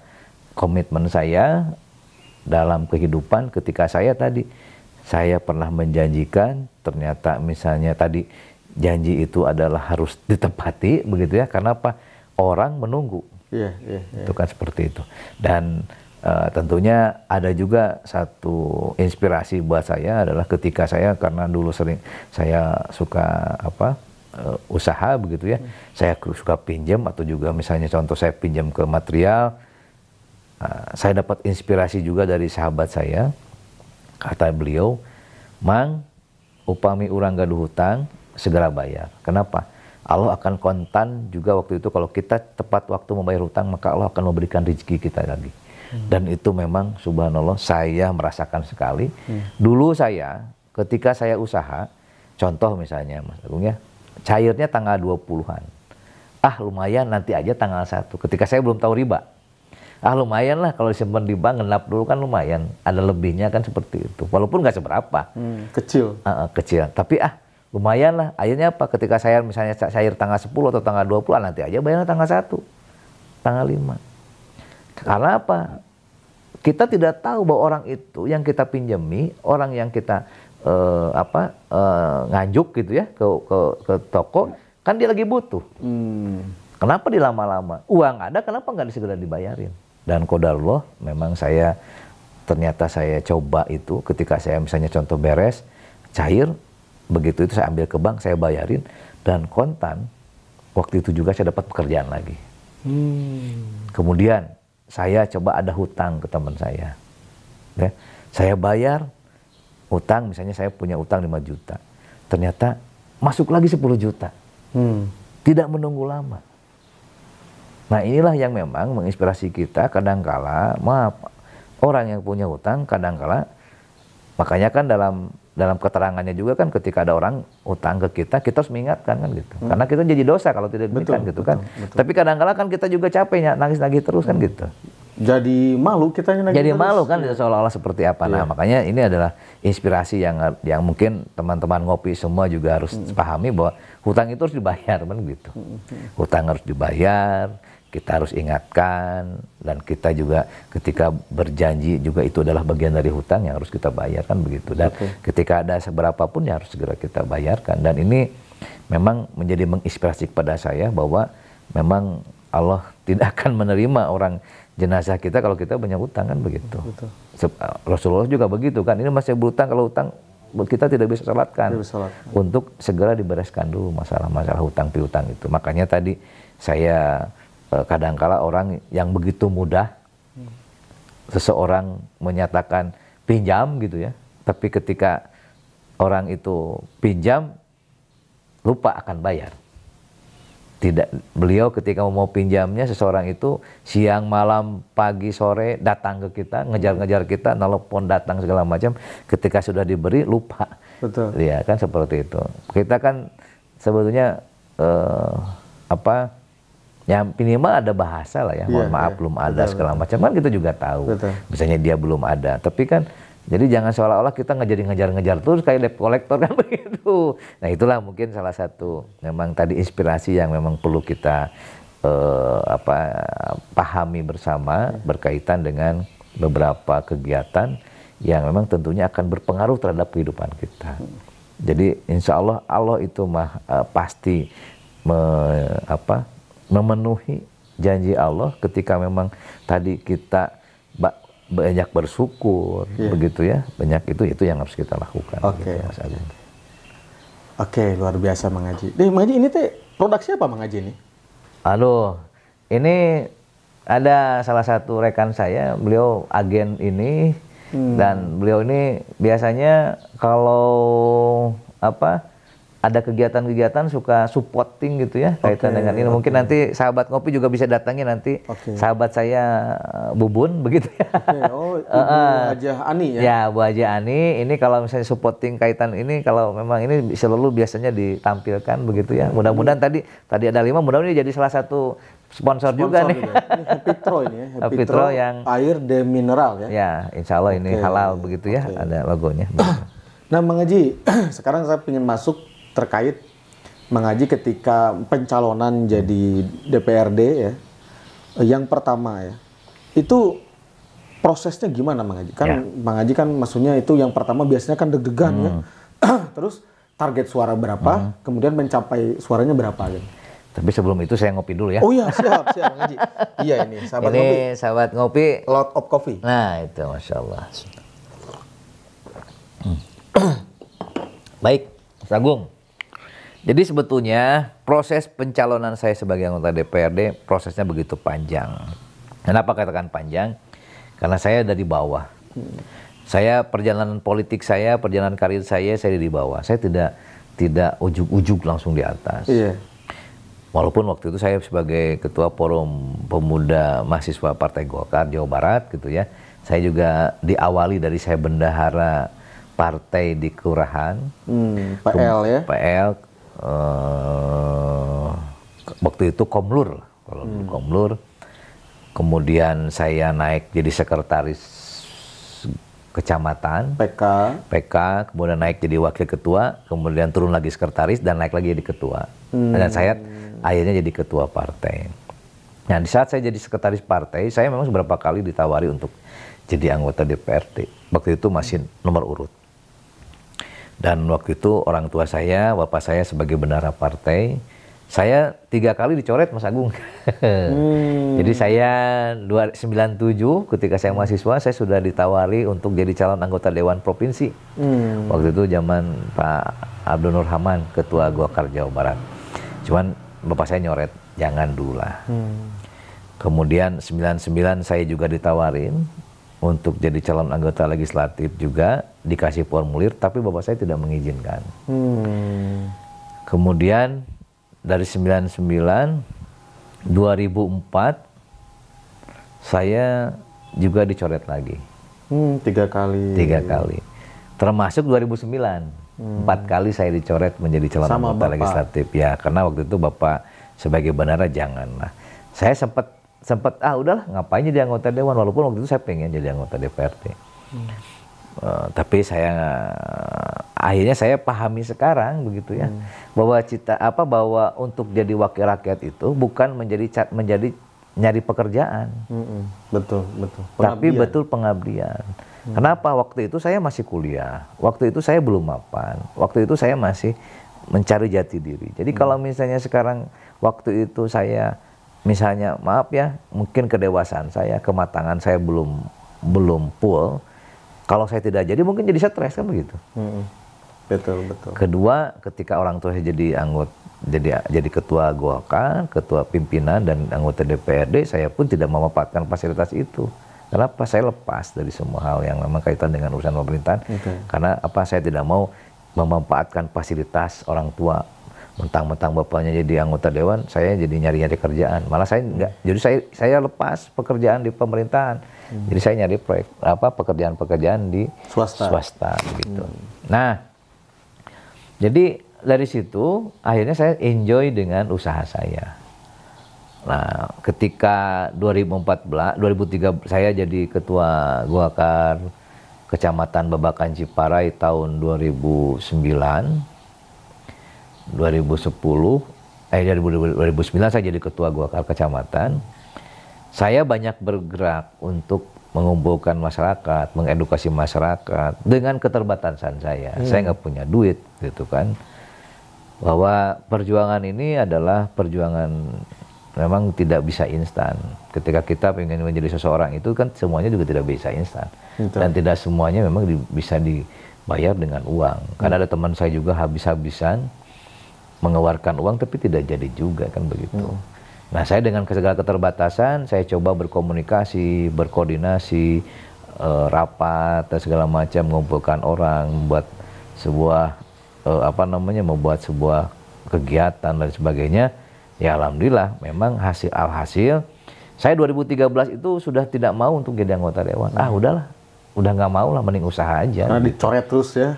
komitmen saya dalam kehidupan. Ketika saya pernah menjanjikan, ternyata misalnya tadi janji itu adalah harus ditepati, begitu ya. Karena apa? Orang menunggu. Itu kan seperti itu. Dan tentunya ada juga satu inspirasi buat saya adalah ketika saya, karena dulu sering saya suka usaha begitu ya, saya suka pinjam, atau juga misalnya contoh saya pinjam ke material, saya dapat inspirasi juga dari sahabat saya. Kata beliau, "Mang, upami urang gaduh hutang segera bayar." Kenapa? Allah akan kontan juga waktu itu kalau kita tepat waktu membayar hutang, maka Allah akan memberikan rezeki kita lagi. Dan itu memang subhanallah saya merasakan sekali. Dulu saya ketika saya usaha, contoh misalnya Mas Agung ya, cairnya tanggal 20-an. Lumayan nanti aja tanggal 1. Ketika saya belum tahu riba. Lumayan lah kalau disimpan di bank, ngenap dulu kan lumayan. Ada lebihnya kan seperti itu. Walaupun nggak seberapa. Kecil. Kecil. Tapi lumayan lah. Akhirnya apa? Ketika saya misalnya cair tanggal 10 atau tanggal 20, nanti aja bayarnya tanggal 1. Tanggal 5. Karena apa? Kita tidak tahu bahwa orang itu yang kita pinjami, orang yang kita nganjuk gitu ya ke toko, kan dia lagi butuh. Kenapa dilama-lama? Uang ada, kenapa nggak segera dibayarin? Dan qadarullah, memang ternyata saya coba itu ketika saya misalnya contoh beres, cair, begitu itu saya ambil ke bank, saya bayarin, dan kontan, waktu itu juga saya dapat pekerjaan lagi. Kemudian saya coba ada hutang ke teman saya. Ya, saya bayar utang, misalnya saya punya utang 5 juta. Ternyata masuk lagi 10 juta. Tidak menunggu lama. Nah inilah yang memang menginspirasi kita kadangkala, orang yang punya utang kadangkala, makanya kan dalam keterangannya juga kan ketika ada orang utang ke kita harus mengingatkan kan gitu. Karena kita jadi dosa kalau tidak demikian gitu kan. Betul. Tapi kadangkala kan kita juga capek nangis-nangis terus kan gitu. Jadi malu kitanya nangis. Jadi malu kan seolah-olah seperti apa. Nah makanya ini adalah inspirasi yang mungkin teman-teman ngopi semua juga harus pahami bahwa hutang itu harus dibayar kan gitu. Hutang harus dibayar. Kita harus ingatkan, dan kita juga ketika berjanji juga itu adalah bagian dari hutang yang harus kita bayarkan begitu. Dan ketika ada seberapa pun ya harus segera kita bayarkan. Dan ini memang menjadi menginspirasi kepada saya bahwa memang Allah tidak akan menerima orang jenazah kita kalau kita punya hutang kan begitu. Rasulullah juga begitu kan. Ini masih berhutang, kalau hutang kita tidak bisa salatkan. Untuk segera dibereskan dulu masalah-masalah hutang piutang itu. Makanya tadi saya kadangkala orang yang begitu mudah seseorang menyatakan pinjam gitu ya, tapi ketika orang itu pinjam lupa akan bayar. Beliau ketika mau pinjamnya, seseorang itu siang, malam, pagi, sore datang ke kita, ngejar-ngejar kita, nelpon, datang segala macam. Ketika sudah diberi lupa. Betul. Ya kan seperti itu. Kita kan sebetulnya ya minimal ada bahasa lah ya, mohon maaf belum ada segala macam kan kita juga tahu. Misalnya dia belum ada, tapi kan jadi jangan seolah-olah kita ngejar-ngejar terus kayak debt collector kan begitu. Nah itulah mungkin salah satu memang tadi inspirasi yang memang perlu kita pahami bersama berkaitan dengan beberapa kegiatan yang memang tentunya akan berpengaruh terhadap kehidupan kita. Jadi insya Allah Allah itu pasti memenuhi janji Allah ketika memang tadi kita banyak bersyukur, begitu ya. Banyak itu yang harus kita lakukan. Oke. Gitu, Mas Agung. Oke, luar biasa Mang Haji. Mang Haji ini teh produk siapa Mang Haji ini? Aduh, ini ada salah satu rekan saya, beliau agen ini, dan beliau ini biasanya kalau ada kegiatan-kegiatan suka supporting gitu ya kaitan dengan ini. Mungkin nanti sahabat ngopi juga bisa datangi nanti sahabat saya Bubun begitu ya. Oh, Ibu Hajah Ani ya? Ya, Bu Hajah Ani. Ini kalau misalnya supporting kaitan ini, kalau memang ini selalu biasanya ditampilkan begitu ya. Mudah-mudahan tadi ada 5, mudah-mudahan ini jadi salah satu sponsor juga nih. Ini Hapitro ini ya. Hapitro yang air de mineral ya. Ya, insya Allah ini halal begitu ya, ada logonya. Nah, Mang Haji, sekarang saya ingin masuk terkait Mang Haji ketika pencalonan jadi DPRD ya. Yang pertama ya. Itu prosesnya gimana Mang Haji? Kan Mang Haji kan maksudnya itu yang pertama biasanya kan deg-degan ya. Terus target suara berapa, kemudian mencapai suaranya berapa gitu. Tapi sebelum itu saya ngopi dulu ya. Oh iya, siap Mang Haji. Iya ini sahabat ngopi. Ini sahabat ngopi. Lot of Coffee. Nah itu Masya Allah. Baik, Mas Agung. Jadi sebetulnya proses pencalonan saya sebagai anggota DPRD prosesnya begitu panjang. Kenapa katakan panjang? Karena saya dari bawah. Saya perjalanan politik saya, perjalanan karir saya di bawah. Saya tidak ujug-ujug langsung di atas. Iya. Walaupun waktu itu saya sebagai ketua forum pemuda mahasiswa Partai Golkar Jawa Barat gitu ya. Saya juga diawali dari saya bendahara partai di kelurahan. PL ya. PL. Waktu itu Komlur, kalau Komlur. Kemudian saya naik jadi sekretaris kecamatan. PK, kemudian naik jadi wakil ketua, kemudian turun lagi sekretaris dan naik lagi jadi ketua. Dan saya akhirnya jadi ketua partai. Nah, di saat saya jadi sekretaris partai, saya memang beberapa kali ditawari untuk jadi anggota DPRD. Waktu itu masih nomor urut. Dan waktu itu orang tua saya, bapak saya sebagai bendahara partai, saya 3 kali dicoret Mas Agung. Jadi saya 97 ketika saya mahasiswa, saya sudah ditawari untuk jadi calon anggota Dewan Provinsi. Waktu itu zaman Pak Abdul Nur Haman, Ketua Golkar Jawa Barat. Cuman bapak saya nyoret, jangan dulu lah. Kemudian 99 saya juga ditawarin untuk jadi calon anggota legislatif juga, dikasih formulir, tapi bapak saya tidak mengizinkan. Kemudian dari 99, 2004 saya juga dicoret lagi. 3 kali. 3 kali. Termasuk 2009, 4 kali saya dicoret menjadi calon anggota legislatif. Ya, karena waktu itu bapak sebagai bendahara janganlah. Saya sempat udahlah ngapain jadi anggota dewan, walaupun waktu itu saya pengen jadi anggota DPRD. Tapi akhirnya saya pahami sekarang begitu ya, bahwa untuk jadi wakil rakyat itu bukan menjadi nyari pekerjaan. Betul. Tapi betul pengabdian. Kenapa? Waktu itu saya masih kuliah, waktu itu saya belum mapan, waktu itu saya masih mencari jati diri. Jadi kalau misalnya sekarang waktu itu saya misalnya, maaf ya, mungkin kedewasaan saya, kematangan saya belum full. Kalau saya tidak jadi, mungkin jadi stres kan begitu. Betul. Kedua, ketika orang tua saya jadi anggota, jadi ketua Golkar, ketua pimpinan dan anggota DPRD, saya pun tidak memanfaatkan fasilitas itu. Kenapa? Saya lepas dari semua hal yang memang kaitan dengan urusan pemerintahan. Karena saya tidak mau memanfaatkan fasilitas orang tua. Mentang-mentang bapaknya jadi anggota dewan, saya jadi nyari-nyari kerjaan. Malah saya enggak. Jadi saya lepas pekerjaan di pemerintahan. Jadi saya nyari pekerjaan-pekerjaan di swasta gitu. Nah, jadi dari situ akhirnya saya enjoy dengan usaha saya. Nah, ketika 2003 saya jadi ketua Golkar Kecamatan Babakan Ciparai tahun 2009. 2009 saya jadi ketua Golkar Kecamatan. Saya banyak bergerak untuk mengumpulkan masyarakat, mengedukasi masyarakat dengan keterbatasan saya. Saya nggak punya duit gitu kan. Bahwa perjuangan ini adalah perjuangan memang tidak bisa instan. Ketika kita ingin menjadi seseorang itu kan semuanya juga tidak bisa instan. Dan tidak semuanya memang bisa dibayar dengan uang. Karena ada teman saya juga habis-habisan mengeluarkan uang tapi tidak jadi juga kan begitu. Nah saya dengan segala keterbatasan saya coba berkomunikasi, berkoordinasi, rapat dan segala macam, mengumpulkan orang, membuat sebuah membuat sebuah kegiatan dan sebagainya. Ya alhamdulillah memang alhasil saya 2013 itu sudah tidak mau untuk jadi anggota dewan. Udahlah, udah nggak mau lah, mending usaha aja. Karena dicoret terus ya.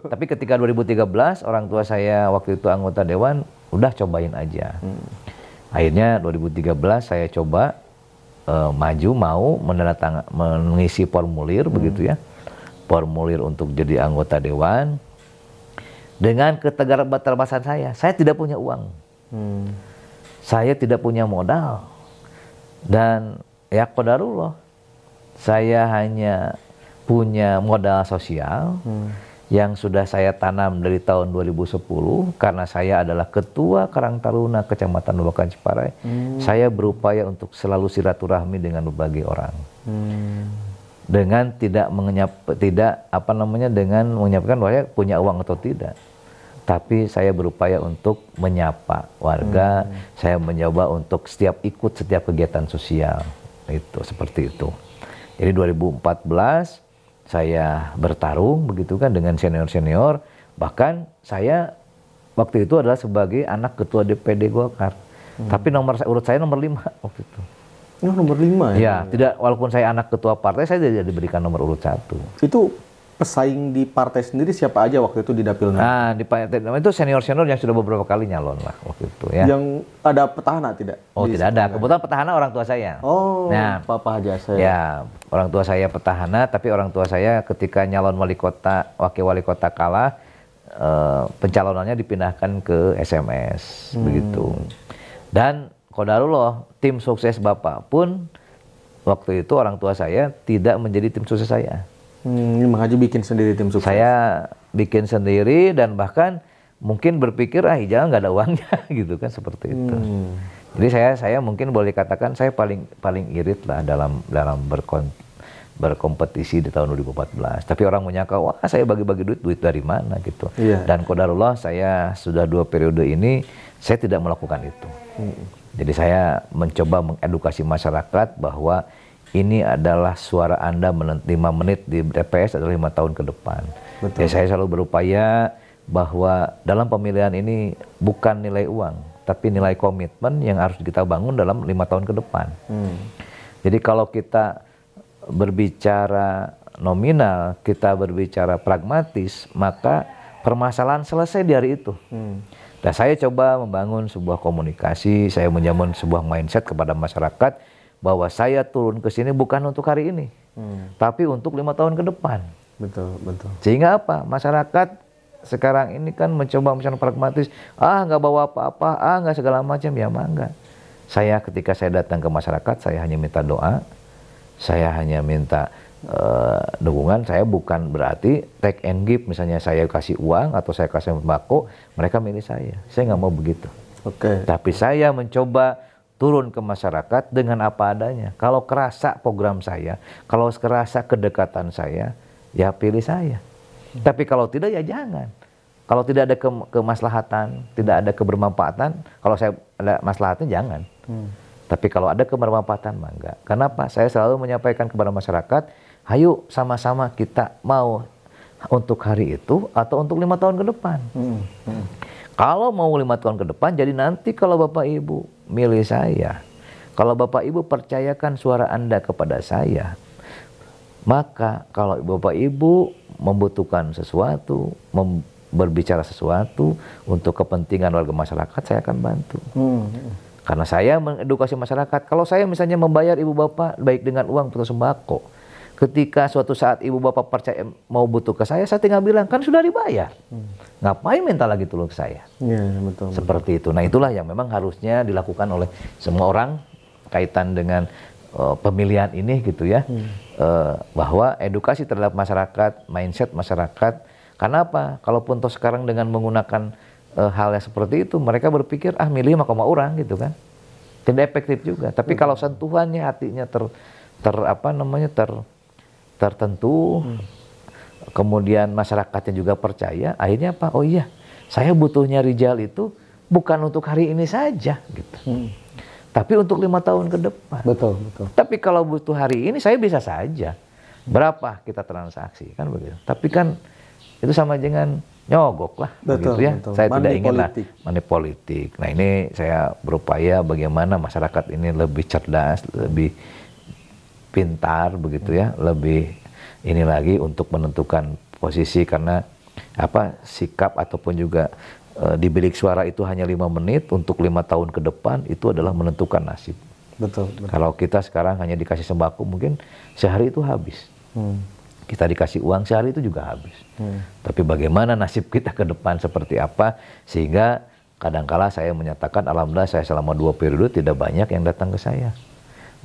Tapi ketika 2013 orang tua saya waktu itu anggota dewan, udah cobain aja. Akhirnya 2013 saya coba maju, mau mengisi formulir begitu ya, formulir untuk jadi anggota dewan. Dengan keterbatasan saya tidak punya uang. Saya tidak punya modal. Dan ya qadarullah, saya hanya punya modal sosial yang sudah saya tanam dari tahun 2010 karena saya adalah ketua Karang Taruna Kecamatan Nubakan Ciparai. Saya berupaya untuk selalu silaturahmi dengan berbagai orang. Dengan dengan menyiapkan bahwa saya punya uang atau tidak. Tapi saya berupaya untuk menyapa warga, saya mencoba untuk ikut setiap kegiatan sosial, itu seperti itu. Jadi 2014 saya bertarung begitu kan dengan senior-senior, bahkan saya waktu itu adalah sebagai anak ketua DPD Golkar. Tapi urut saya nomor 5 waktu itu. Oh, nomor 5 ya? Ya, tidak, walaupun saya anak ketua partai, saya tidak diberikan nomor urut 1. Itu pesaing di partai sendiri siapa aja waktu itu di Dapilna? Nah, di partai itu senior-senior yang sudah beberapa kali nyalon lah waktu itu ya. Yang ada petahana tidak? Oh, tidak ada. Kebetulan petahana orang tua saya. Oh, nah, Papa Haja saya. Ya, orang tua saya petahana, tapi orang tua saya ketika nyalon wakil wali kota kalah, pencalonannya dipindahkan ke SMS begitu. Dan qadarullah, tim sukses Bapak pun waktu itu orang tua saya tidak menjadi tim sukses saya. Ini Mang Haji bikin sendiri tim sukses? Saya bikin sendiri dan bahkan mungkin berpikir jangan nggak ada uangnya gitu kan, seperti itu. Jadi saya mungkin boleh katakan saya paling irit lah dalam berkompetisi di tahun 2014. Tapi orang menyangka wah saya bagi-bagi duit dari mana gitu. Dan qadarullah saya sudah 2 periode ini saya tidak melakukan itu. Jadi saya mencoba mengedukasi masyarakat bahwa ini adalah suara Anda 5 menit di TPS adalah 5 tahun ke depan. Jadi saya selalu berupaya bahwa dalam pemilihan ini bukan nilai uang, tapi nilai komitmen yang harus kita bangun dalam 5 tahun ke depan. Jadi kalau kita berbicara nominal, kita berbicara pragmatis, maka permasalahan selesai di hari itu. Dan saya coba membangun sebuah komunikasi, saya menjamin sebuah mindset kepada masyarakat, bahwa saya turun ke sini bukan untuk hari ini, tapi untuk 5 tahun ke depan. Betul. Sehingga apa? Masyarakat sekarang ini kan mencoba misalnya pragmatis, nggak bawa apa-apa, nggak segala macam, ya mangga. Ketika saya datang ke masyarakat, saya hanya minta doa, saya hanya minta dukungan. Saya bukan berarti take and give, misalnya saya kasih uang atau saya kasih sembako, mereka milih saya. Saya nggak mau begitu. Tapi saya mencoba turun ke masyarakat dengan apa adanya. Kalau kerasa program saya, kalau kerasa kedekatan saya, ya pilih saya. Tapi kalau tidak ya jangan. Kalau tidak ada kemaslahatan, tidak ada kebermanfaatan, kalau saya ada maslahatnya jangan. Tapi kalau ada kebermanfaatan mah enggak. Kenapa? Saya selalu menyampaikan kepada masyarakat, ayo sama-sama kita mau untuk hari itu atau untuk 5 tahun ke depan. Kalau mau 5 tahun ke depan, jadi nanti kalau Bapak Ibu milih saya, kalau Bapak Ibu percayakan suara Anda kepada saya, maka kalau Bapak Ibu membutuhkan sesuatu, berbicara sesuatu untuk kepentingan warga masyarakat, saya akan bantu. Karena saya mengedukasi masyarakat. Kalau saya misalnya membayar ibu bapak baik dengan uang atau sembako, ketika suatu saat ibu bapak percaya mau butuh ke saya tinggal bilang, kan sudah dibayar. Ngapain minta lagi tolong ke saya? Betul. Seperti itu. Nah itulah yang memang harusnya dilakukan oleh semua orang kaitan dengan pemilihan ini gitu ya. Bahwa edukasi terhadap masyarakat, mindset masyarakat. Karena apa? Kalaupun toh sekarang dengan menggunakan hal yang seperti itu, mereka berpikir milih mah orang gitu kan, tidak efektif juga. Tapi kalau sentuhannya hatinya tertentu, kemudian masyarakatnya juga percaya, akhirnya apa? Oh iya, saya butuhnya Rijal itu bukan untuk hari ini saja gitu, tapi untuk 5 tahun ke depan. Betul. Tapi kalau butuh hari ini saya bisa saja. Berapa kita transaksi kan begitu. Tapi kan itu sama dengan nyogok lah, begitu ya. Betul. Saya tidak ingin lah money politik. Nah ini saya berupaya bagaimana masyarakat ini lebih cerdas, lebih pintar begitu ya, lebih ini lagi untuk menentukan posisi, karena sikap ataupun juga di bilik suara itu hanya 5 menit untuk 5 tahun ke depan itu adalah menentukan nasib. Betul. Kalau kita sekarang hanya dikasih sembako mungkin sehari itu habis. Kita dikasih uang sehari itu juga habis. Tapi bagaimana nasib kita ke depan seperti apa, sehingga kadangkala saya menyatakan alhamdulillah saya selama 2 periode tidak banyak yang datang ke saya.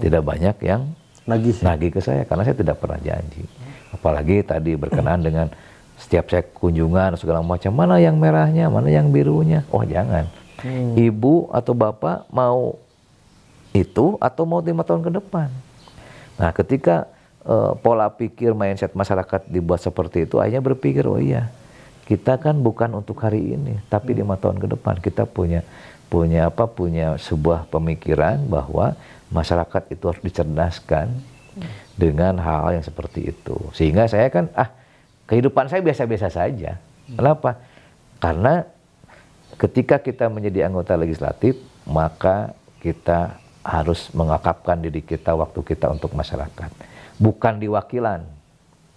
Tidak banyak yang nagih ke saya karena saya tidak pernah janji. Apalagi tadi berkenaan dengan setiap saya kunjungan segala macam, mana yang merahnya, mana yang birunya. Oh jangan. Ibu atau bapak mau itu atau mau 5 tahun ke depan. Nah ketika pola pikir mindset masyarakat dibuat seperti itu, akhirnya berpikir oh iya kita kan bukan untuk hari ini tapi 5 tahun ke depan. Kita punya sebuah pemikiran bahwa masyarakat itu harus dicerdaskan dengan hal-hal yang seperti itu. Sehingga saya kan kehidupan saya biasa-biasa saja. Kenapa? Karena ketika kita menjadi anggota legislatif, maka kita harus mengakapkan diri kita, waktu kita untuk masyarakat. Bukan di wakilan,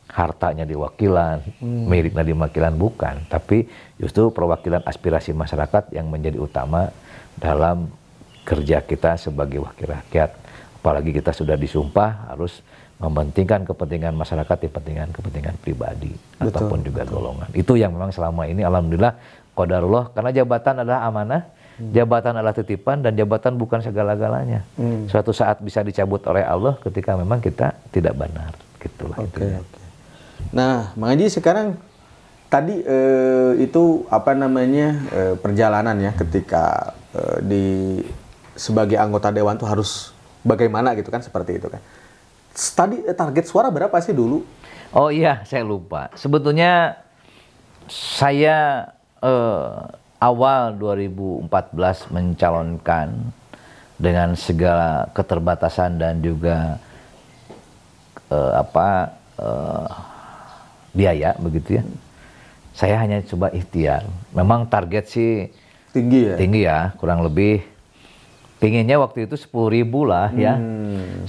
hartanya di wakilan, miliknya di wakilan, bukan. Tapi justru perwakilan aspirasi masyarakat yang menjadi utama dalam kerja kita sebagai wakil rakyat. Apalagi kita sudah disumpah harus mementingkan kepentingan masyarakat di kepentingan pribadi ataupun juga golongan. Itu yang memang selama ini alhamdulillah qadarullah, karena jabatan adalah amanah, jabatan adalah titipan, dan jabatan bukan segala-galanya. Suatu saat bisa dicabut oleh Allah ketika memang kita tidak benar, gitulah. Oke. Nah, Mang Haji sekarang tadi itu perjalanan ya ketika sebagai anggota dewan tuh harus bagaimana gitu kan, seperti itu kan. Tadi target suara berapa sih dulu? Oh iya, saya lupa. Sebetulnya saya awal 2014 mencalonkan dengan segala keterbatasan dan juga biaya begitu ya. Saya hanya coba ikhtiar. Memang target sih tinggi ya, kurang lebih pinginnya waktu itu 10.000 lah ya.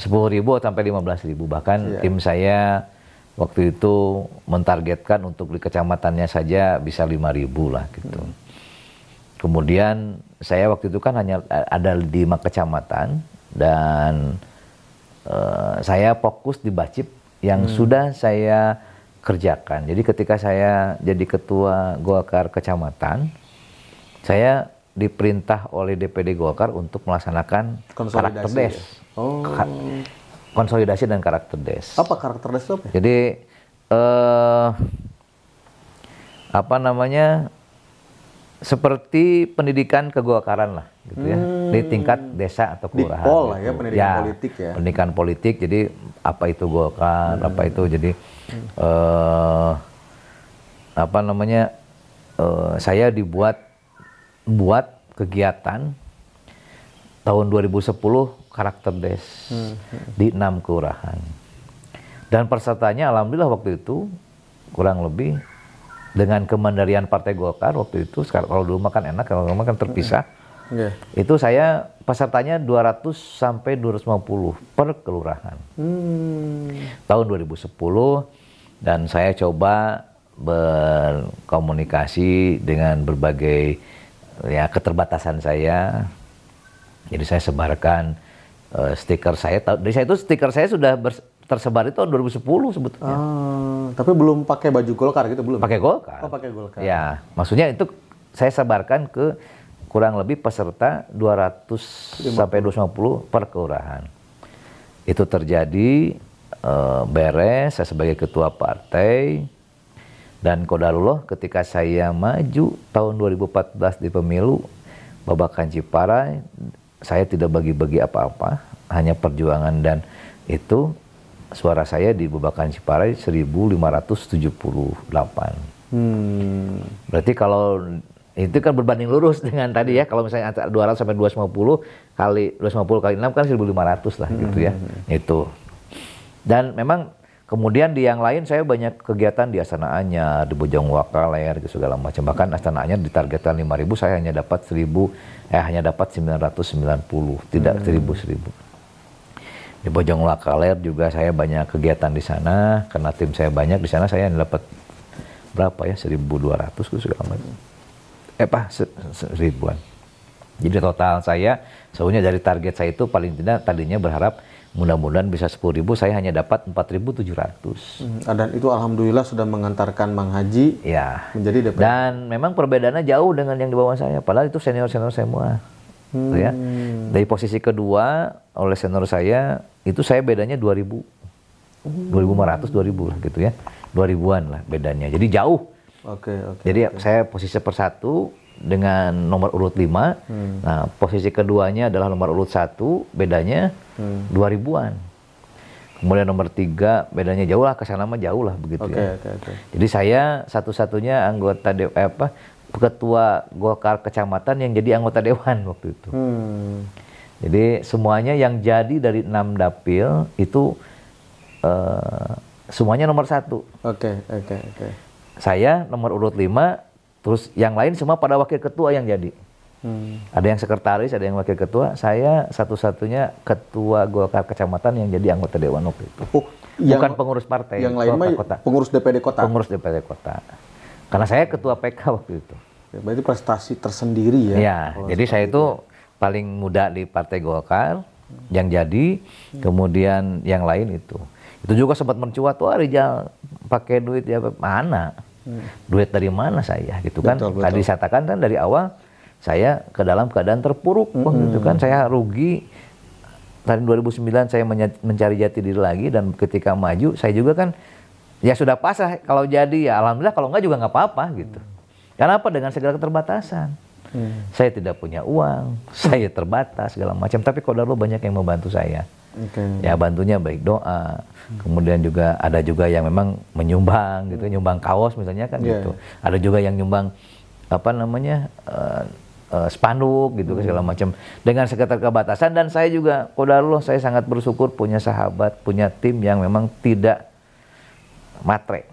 10.000 sampai 15.000, bahkan tim saya waktu itu mentargetkan untuk di kecamatannya saja bisa 5.000 lah gitu. Kemudian saya waktu itu kan hanya ada di 5 kecamatan dan saya fokus di Bacip yang sudah saya kerjakan. Jadi ketika saya jadi ketua Golkar kecamatan, saya diperintah oleh DPD Golkar untuk melaksanakan karakter des. Konsolidasi dan karakter des. Apa karakter des itu apa? Jadi seperti pendidikan kegolkaran lah gitu ya, di tingkat desa atau kelurahan. Di pol lah ya, pendidikan politik ya. Pendidikan politik, jadi apa itu Golkar, apa itu, jadi saya buat kegiatan tahun 2010 karakter des di 6 kelurahan. Dan pesertanya alhamdulillah waktu itu kurang lebih dengan kemandirian Partai Golkar waktu itu. Sekarang kalau dulu makan enak, kalau makan terpisah. Itu saya pesertanya 200 sampai 250 per kelurahan. Tahun 2010, dan saya coba berkomunikasi dengan berbagai keterbatasan saya. Jadi saya sebarkan stiker saya. Dari saya itu stiker saya sudah tersebar itu tahun 2010 sebetulnya. Tapi belum pakai baju Golkar gitu, belum? Pakai Golkar. Oh, pakai Golkar. Ya, maksudnya itu saya sebarkan ke kurang lebih peserta 200 sampai 250 per kelurahan. Itu terjadi beres, saya sebagai ketua partai Dan qadarullah ketika saya maju tahun 2014 di pemilu Babakan Ciparai, saya tidak bagi-bagi apa-apa, hanya perjuangan, dan itu suara saya di Babakan Ciparai 1578. Berarti kalau itu kan berbanding lurus dengan tadi ya, kalau misalnya antara 200 sampai 250 kali 6 kan 1500 lah gitu ya. Itu. Dan memang kemudian di yang lain saya banyak kegiatan di Astana Anyar, di Bojong Wakaler, segala macam. Bahkan Astana Anyar ditargetkan 5.000, saya hanya dapat 990, tidak 1.000. Di Bojong Wakaler juga saya banyak kegiatan di sana, karena tim saya banyak di sana, saya dapat berapa ya, 1.200 segala macam. Seribuan. Jadi total saya sebenarnya dari target saya itu paling tidak tadinya berharap mudah-mudahan bisa 10.000, saya hanya dapat 4.700. Dan itu alhamdulillah sudah mengantarkan Mang Haji ya menjadi DPD. Dan memang perbedaannya jauh dengan yang di bawah saya, padahal itu senior-senior semua. Ya. Dari posisi kedua oleh senior saya, itu saya bedanya 2.000. 2.500, 2.000 lah gitu ya. 2.000-an lah bedanya. Jadi jauh. Jadi saya posisi persatu dengan nomor urut 5. Nah, posisi keduanya adalah nomor urut 1, bedanya 2.000-an. Kemudian nomor 3 bedanya jauh lah, ke sana mah jauh lah begitu ya. Jadi saya satu-satunya anggota ketua Golkar kecamatan yang jadi anggota dewan waktu itu. Jadi semuanya yang jadi dari 6 dapil itu semuanya nomor 1. Saya nomor urut 5, terus yang lain semua pada wakil ketua yang jadi. Ada yang sekretaris, ada yang wakil ketua. Saya satu-satunya ketua Golkar kecamatan yang jadi anggota dewan waktu itu. Bukan pengurus partai. Yang lain mah pengurus DPD kota. Pengurus DPD kota. Karena saya ketua PK waktu itu. Berarti prestasi tersendiri ya. Ya, jadi saya itu paling muda di Partai Golkar yang jadi, kemudian yang lain itu. Itu juga sempat mencuat, wah Rijal pakai duit ya mana? Duit dari mana saya gitu kan? Betul. Tadi saya katakan kan dari awal saya ke dalam keadaan terpuruk gitu kan, saya rugi. Tahun 2009 saya mencari jati diri lagi, dan ketika maju saya juga kan ya sudah pasrah, kalau jadi ya alhamdulillah, kalau enggak juga nggak apa-apa gitu. Karena apa? Dengan segala keterbatasan. Saya tidak punya uang, saya terbatas segala macam, tapi qadarullah banyak yang membantu saya. Ya bantunya baik doa, kemudian juga ada juga yang memang menyumbang gitu, nyumbang kaos misalnya kan gitu. Ada juga yang nyumbang apa namanya spanduk gitu segala macam, dengan segala keterbatasan. Dan saya juga qadarullah saya sangat bersyukur punya sahabat, punya tim yang memang tidak matre.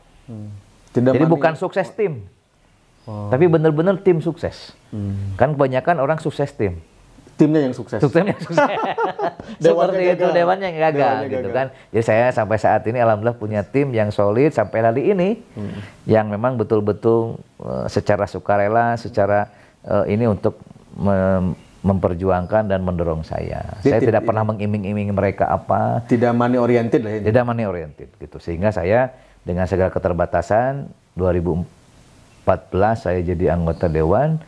Jadi bukan sukses tim, tapi benar-benar tim sukses. Kan kebanyakan orang sukses tim. Timnya yang sukses. Timnya sukses. Seperti itu, dewannya yang gagal gitu kan. Jadi saya sampai saat ini alhamdulillah punya tim yang solid sampai hari ini, yang memang betul-betul secara sukarela, secara ini untuk memperjuangkan dan mendorong saya. Saya tidak pernah mengiming-imingi mereka apa. Tidak money oriented lah ini. Tidak money oriented gitu. Sehingga saya dengan segala keterbatasan 2014 saya jadi anggota dewan.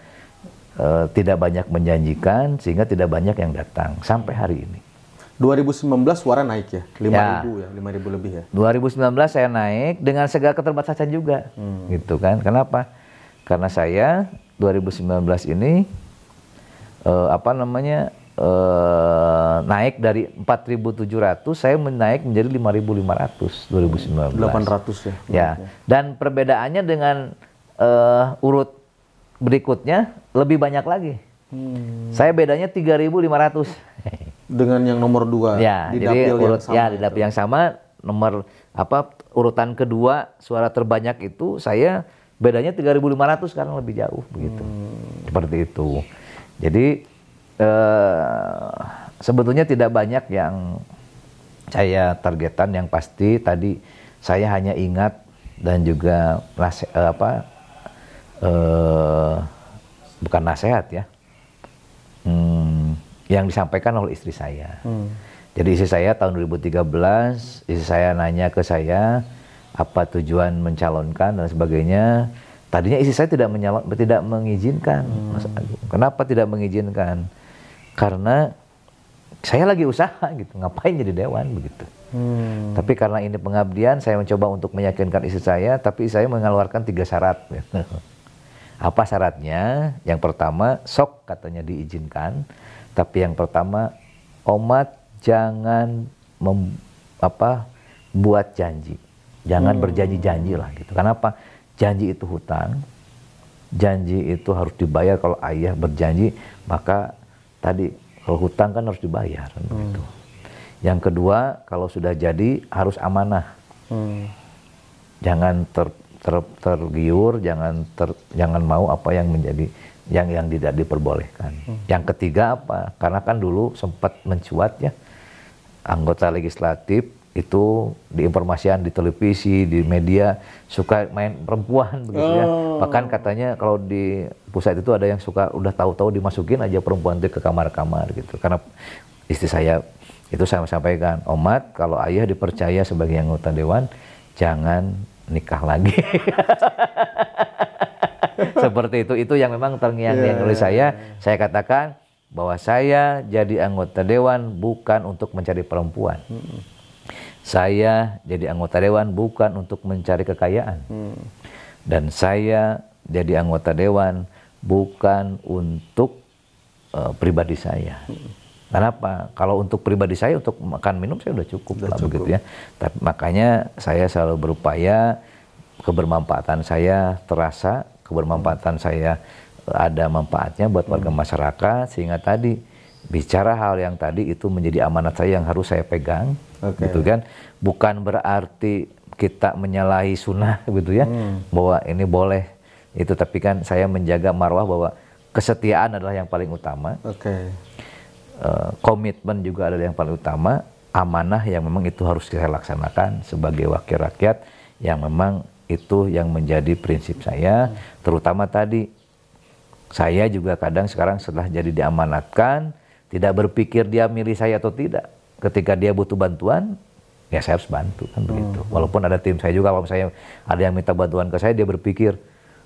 Tidak banyak menjanjikan, sehingga tidak banyak yang datang sampai hari ini. 2019 suara naik ya, 5.000 ya, 5.000 lebih ya. 2019 saya naik dengan segala keterbatasan juga, gitu kan? Kenapa? Karena saya 2019 ini naik dari 4.700, saya menaik menjadi 5.500 2019. 800 ya. Ya. Dan perbedaannya dengan urut berikutnya lebih banyak lagi. Saya bedanya 3.500. Dengan yang nomor 2 ya, di jadi dapil urut, yang sama. Ya, di dapil yang sama, nomor urutan kedua suara terbanyak itu saya bedanya 3.500, sekarang lebih jauh begitu. Seperti itu. Jadi sebetulnya tidak banyak yang saya targetan, yang pasti tadi saya hanya ingat dan juga bukan nasihat ya, yang disampaikan oleh istri saya. Jadi istri saya tahun 2013, istri saya nanya ke saya apa tujuan mencalonkan dan sebagainya. Tadinya istri saya tidak mengizinkan, Mas Agung. Kenapa tidak mengizinkan? Karena saya lagi usaha gitu, ngapain jadi dewan begitu. Tapi karena ini pengabdian, saya mencoba untuk meyakinkan istri saya, tapi saya mengeluarkan 3 syarat. Apa syaratnya? Yang pertama, sok katanya diizinkan, tapi yang pertama, Omat jangan buat janji, jangan berjanji-janji lah gitu. Kenapa? Janji itu hutang, janji itu harus dibayar. Kalau ayah berjanji, maka tadi kalau hutang kan harus dibayar. Gitu. Yang kedua, kalau sudah jadi harus amanah, jangan tergiur, jangan mau apa yang menjadi yang tidak diperbolehkan. Yang ketiga apa? Karena kan dulu sempat mencuat ya, anggota legislatif itu diinformasikan di televisi, di media suka main perempuan begitu ya. Bahkan katanya kalau di pusat itu ada yang suka udah tahu-tahu dimasukin aja perempuan itu ke kamar-kamar gitu. Karena istri saya itu saya sampaikan, Omat kalau ayah dipercaya sebagai anggota dewan jangan nikah lagi. Seperti itu yang memang terngiang-ngiang oleh saya katakan bahwa saya jadi anggota dewan bukan untuk mencari perempuan. Saya jadi anggota dewan bukan untuk mencari kekayaan. Dan saya jadi anggota dewan bukan untuk pribadi saya. Kenapa? Kalau untuk pribadi saya, untuk makan minum saya udah cukup lah begitu ya. Tapi makanya saya selalu berupaya kebermanfaatan saya terasa, kebermanfaatan saya ada manfaatnya buat warga masyarakat, sehingga tadi bicara hal yang tadi itu menjadi amanat saya yang harus saya pegang, gitu kan. Bukan berarti kita menyalahi sunnah gitu ya, bahwa ini boleh itu, tapi kan saya menjaga marwah bahwa kesetiaan adalah yang paling utama. Komitmen juga adalah yang paling utama, amanah yang memang itu harus saya laksanakan sebagai wakil rakyat, yang memang itu yang menjadi prinsip saya. Terutama tadi saya juga kadang sekarang setelah jadi diamanatkan tidak berpikir dia milih saya atau tidak. Ketika dia butuh bantuan, ya saya harus bantu kan begitu. Walaupun ada tim saya juga, kalau saya ada yang minta bantuan ke saya, dia berpikir,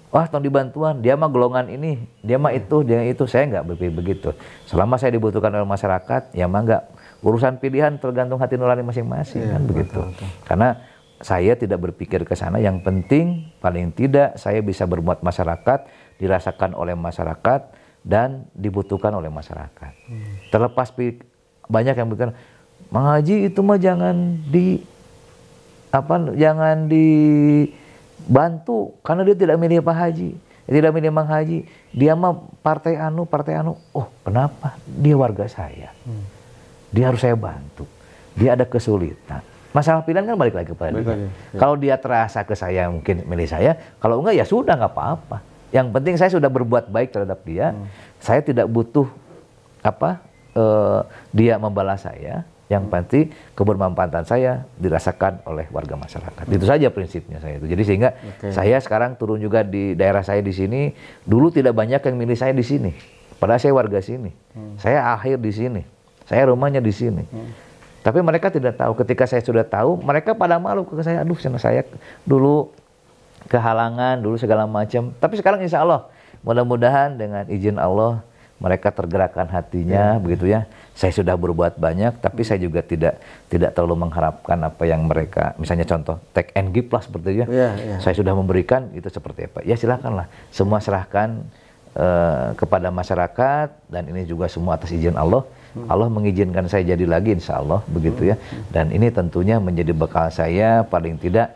wah tolong dibantuan, dia mah golongan ini, dia mah itu, dia itu. Saya nggak berpikir begitu. Selama saya dibutuhkan oleh masyarakat, ya mah nggak. Urusan pilihan tergantung hati nurani masing-masing kan begitu. Karena saya tidak berpikir ke sana. Yang penting, paling tidak saya bisa berbuat masyarakat, dirasakan oleh masyarakat dan dibutuhkan oleh masyarakat. Terlepas banyak yang berkata, Mang Haji itu mah jangan dibantu karena dia tidak milih Pak Haji, tidak milih Mang Haji. Dia mah partai anu. Oh, kenapa? Dia warga saya. Dia harus saya bantu. Dia ada kesulitan. Masalah pilihan kan balik lagi kepada dia. Kalau dia terasa ke saya mungkin milih saya, kalau enggak ya sudah nggak apa-apa. Yang penting saya sudah berbuat baik terhadap dia. Saya tidak butuh dia membalas saya. Yang pasti kebermanfaatan saya dirasakan oleh warga masyarakat. Itu saja prinsipnya saya itu. Jadi sehingga saya sekarang turun juga di daerah saya di sini. Dulu tidak banyak yang milih saya di sini. Padahal saya warga sini. Saya akhir di sini. Saya rumahnya di sini. Tapi mereka tidak tahu. Ketika saya sudah tahu, mereka pada malu ke saya. Aduh, saya dulu kehalangan, dulu segala macam. Tapi sekarang insya Allah, mudah-mudahan dengan izin Allah, mereka tergerakkan hatinya, begitu ya. Saya sudah berbuat banyak, tapi saya juga tidak terlalu mengharapkan apa yang mereka, misalnya contoh take and give lah seperti itu ya. Saya sudah memberikan, itu seperti apa? Ya silakanlah, semua serahkan kepada masyarakat, dan ini juga semua atas izin Allah. Allah mengizinkan saya jadi lagi, insya Allah begitu ya. Dan ini tentunya menjadi bekal saya, paling tidak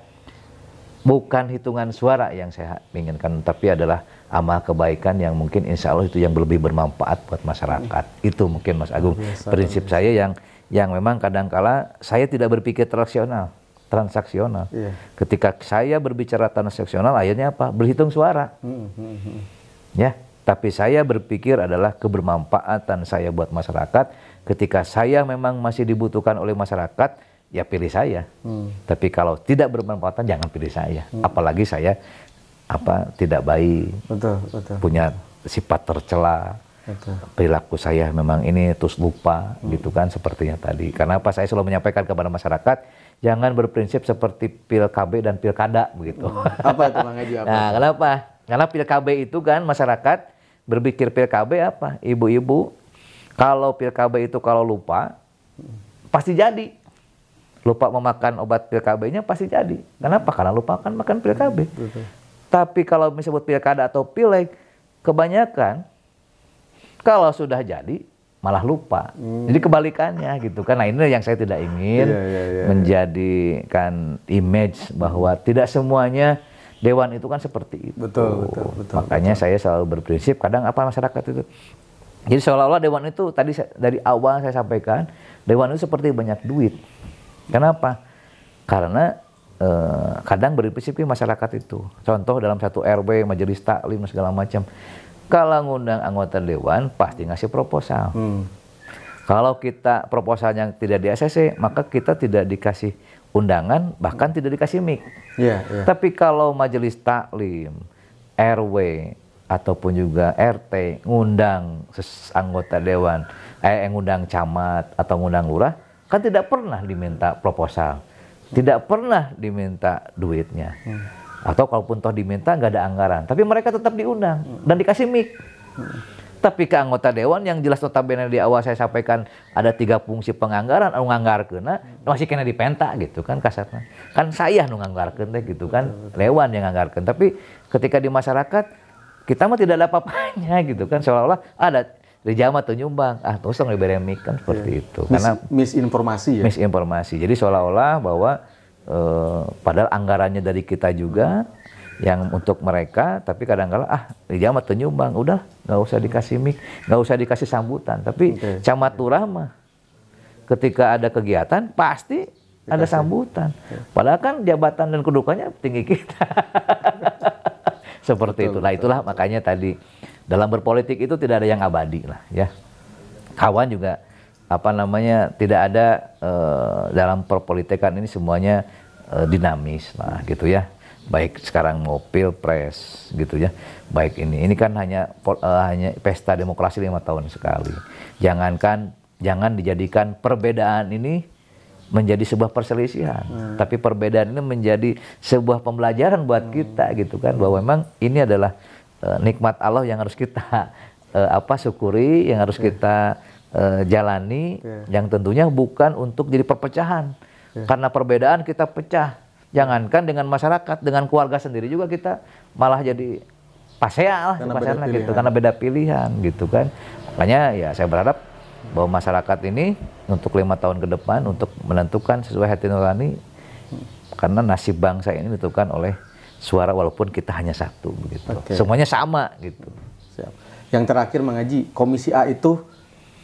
bukan hitungan suara yang saya inginkan, tapi adalah amal kebaikan yang mungkin insya Allah itu yang lebih bermanfaat buat masyarakat. Itu mungkin Mas Agung prinsip saya yang memang kadangkala saya tidak berpikir transaksional. Ketika saya berbicara transaksional, akhirnya apa? Berhitung suara. Ya. Tapi saya berpikir adalah kebermanfaatan saya buat masyarakat. Ketika saya memang masih dibutuhkan oleh masyarakat, ya pilih saya. Tapi kalau tidak bermanfaatan, jangan pilih saya. Apalagi saya tidak baik, punya sifat tercela, perilaku saya memang ini terus lupa, gitu kan, sepertinya tadi. Karena apa? Saya selalu menyampaikan kepada masyarakat, jangan berprinsip seperti pil KB dan pilkada, begitu. Apa itu Mang Haji? Nah, kenapa? Karena pil KB itu kan masyarakat berpikir pil KB apa? Ibu-ibu, kalau pil KB itu kalau lupa, pasti jadi. lupa memakan obat pil KB-nya pasti jadi. Kenapa? Karena lupa makan pil KB. Betul. Tapi kalau misalnya buat pilkada atau pileg, kebanyakan kalau sudah jadi malah lupa. Jadi kebalikannya gitu kan. Nah, ini yang saya tidak ingin menjadikan image bahwa tidak semuanya dewan itu kan seperti itu. Betul. Makanya saya selalu berprinsip, kadang apa masyarakat itu. Jadi seolah-olah dewan itu tadi dari awal saya sampaikan, dewan itu seperti banyak duit. Kenapa? Karena kadang berprinsip masyarakat itu. Contoh dalam satu RW, majelis taklim segala macam. Kalau ngundang anggota dewan pasti ngasih proposal. Kalau kita proposalnya tidak di ACC, maka kita tidak dikasih undangan, bahkan tidak dikasih mic. Tapi kalau majelis taklim, RW ataupun juga RT ngundang anggota dewan, ngundang camat atau ngundang lurah, kan tidak pernah diminta proposal, tidak pernah diminta duitnya. Atau kalaupun toh diminta nggak ada anggaran, tapi mereka tetap diundang dan dikasih mic. Tapi ke anggota dewan yang jelas notabene di awal saya sampaikan ada 3 fungsi penganggaran, nganggarkeun masih kena dipenta gitu kan kasarnya. Kan saya nu nganggarkeun teh gitu kan, dewan yang nganggarkeun. Tapi ketika di masyarakat kita mah tidak ada apa-apanya gitu kan, seolah-olah ada Rijama tuh nyumbang, terus dong diberi mic kan seperti itu. Karena misinformasi ya. Misinformasi. Jadi seolah-olah bahwa padahal anggarannya dari kita juga yang untuk mereka, tapi kadang-kala Rijama tuh nyumbang, udah nggak usah dikasih mic, nggak usah dikasih sambutan. Tapi camat lurah mah ketika ada kegiatan pasti ada sambutan. Padahal kan jabatan dan kedudukannya tinggi kita. Seperti itu. Nah, itulah makanya tadi dalam berpolitik itu tidak ada yang abadi lah ya. Kawan juga tidak ada dalam perpolitikan ini semuanya dinamis lah gitu ya. Baik sekarang mau pilpres gitu ya. Baik ini kan hanya pesta demokrasi 5 tahun sekali. Jangan dijadikan perbedaan ini menjadi sebuah perselisihan, tapi perbedaan ini menjadi sebuah pembelajaran buat kita gitu kan, bahwa memang ini adalah nikmat Allah yang harus kita syukuri, yang harus kita jalani, yang tentunya bukan untuk jadi perpecahan. Karena perbedaan kita pecah. Jangankan dengan masyarakat, dengan keluarga sendiri juga kita malah jadi pasea lah gitu, karena beda pilihan gitu kan. Makanya ya saya berharap bahwa masyarakat ini untuk 5 tahun ke depan untuk menentukan sesuai hati nurani, karena nasib bangsa ini ditentukan oleh suara walaupun kita hanya satu begitu. Semuanya sama gitu. Siap. Yang terakhir mengaji, Komisi A itu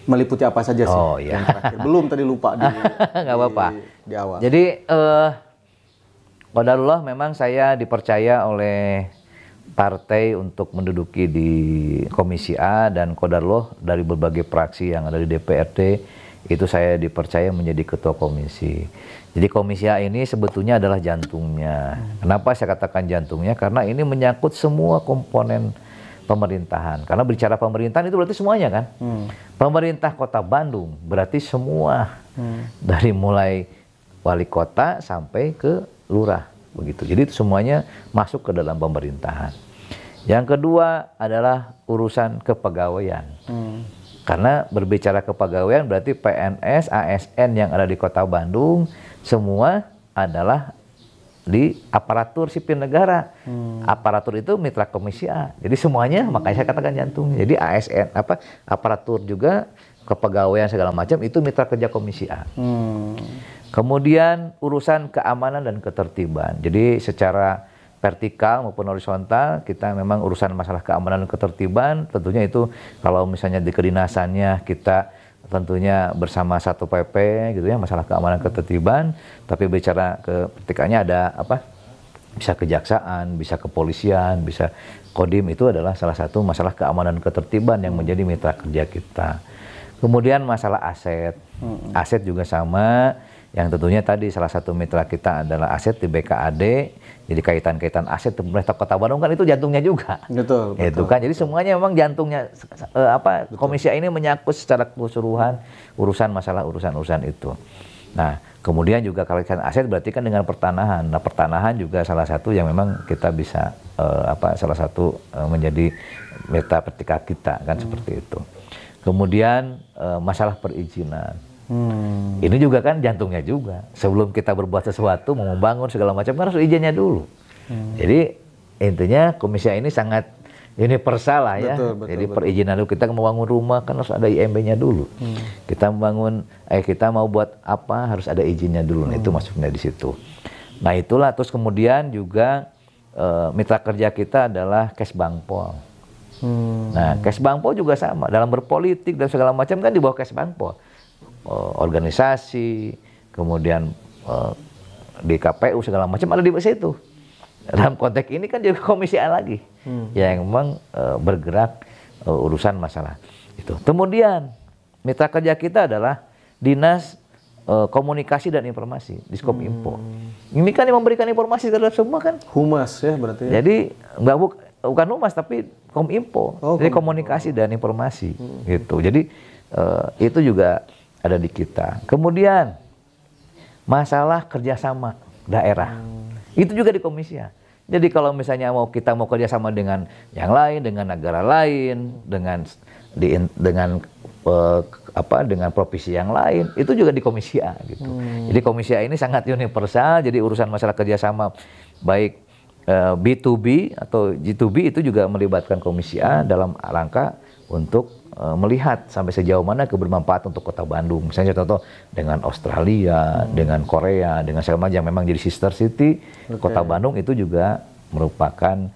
meliputi apa saja sih? Oh iya. Yang terakhir. Belum tadi lupa nggak apa-apa. Di awal. Jadi qadarullah memang saya dipercaya oleh partai untuk menduduki di Komisi A, dan qadarullah dari berbagai fraksi yang ada di DPRD itu saya dipercaya menjadi ketua komisi. Jadi Komisi A ini sebetulnya adalah jantungnya. Kenapa saya katakan jantungnya? Karena ini menyangkut semua komponen pemerintahan. Karena bicara pemerintahan itu berarti semuanya kan. Pemerintah Kota Bandung berarti semua, dari mulai wali kota sampai ke lurah. Begitu. Jadi itu semuanya masuk ke dalam pemerintahan. Yang kedua adalah urusan kepegawaian. Karena berbicara kepegawaian berarti PNS, ASN yang ada di Kota Bandung semua adalah di aparatur sipil negara. Aparatur itu mitra Komisi A. Jadi semuanya, makanya saya katakan jantungnya. Jadi ASN aparatur juga, kepegawaian segala macam itu mitra kerja Komisi A. Kemudian urusan keamanan dan ketertiban. Jadi secara vertikal maupun horizontal kita memang urusan masalah keamanan dan ketertiban tentunya itu kalau misalnya di kedinasannya kita tentunya bersama Satpol PP gitu ya, masalah keamanan ketertiban. Tapi bicara ke vertikalnya ada bisa kejaksaan, bisa kepolisian, bisa Kodim, itu adalah salah satu masalah keamanan ketertiban yang menjadi mitra kerja kita. Kemudian masalah aset. Aset juga sama. Yang tentunya tadi salah satu mitra kita adalah aset di BKAD. Jadi kaitan-kaitan aset pemerintah Kota Bandung kan itu jantungnya juga. Betul. Itu kan. Jadi semuanya memang jantungnya Komisi A ini menyangkut secara keseluruhan masalah urusan itu. Nah, kemudian juga kaitan aset berarti kan dengan pertanahan. Nah, pertanahan juga salah satu yang memang kita bisa salah satu menjadi mitra vertikal kita kan seperti itu. Kemudian masalah perizinan. Ini juga kan jantungnya juga. Sebelum kita berbuat sesuatu, mau membangun segala macam kan harus izinnya dulu. Jadi intinya komisi A ini sangat universal lah ya. Jadi perizinan dulu, kita mau bangun rumah kan harus ada IMB-nya dulu. Kita membangun, kita mau buat apa harus ada izinnya dulu. Nah, itu masuknya di situ. Nah itulah, terus kemudian juga mitra kerja kita adalah Kesbangpol. Nah Kesbangpol juga sama, dalam berpolitik dan segala macam kan di bawah Kesbangpol. Organisasi, kemudian di KPU segala macam ada di situ. Dalam konteks ini kan juga komisi A lagi, yang memang bergerak urusan masalah itu. Kemudian mitra kerja kita adalah Dinas Komunikasi dan Informasi, Diskominfo. Ini kan yang memberikan informasi terhadap semua kan. Humas ya berarti. Ya? Jadi bukan humas tapi Kominfo, jadi komunikasi dan informasi gitu. Jadi itu juga ada di kita. Kemudian masalah kerjasama daerah, itu juga di komisi A. Jadi kalau misalnya kita mau kerjasama dengan yang lain, dengan negara lain, dengan provinsi yang lain, itu juga di komisi A gitu. Jadi komisi A ini sangat universal. Jadi urusan masalah kerjasama baik B2B atau G2B itu juga melibatkan komisi A dalam rangka untuk melihat sampai sejauh mana kebermanfaatan untuk Kota Bandung. Misalnya contoh dengan Australia, dengan Korea, dengan segala macam, memang jadi sister city. Kota Bandung itu juga merupakan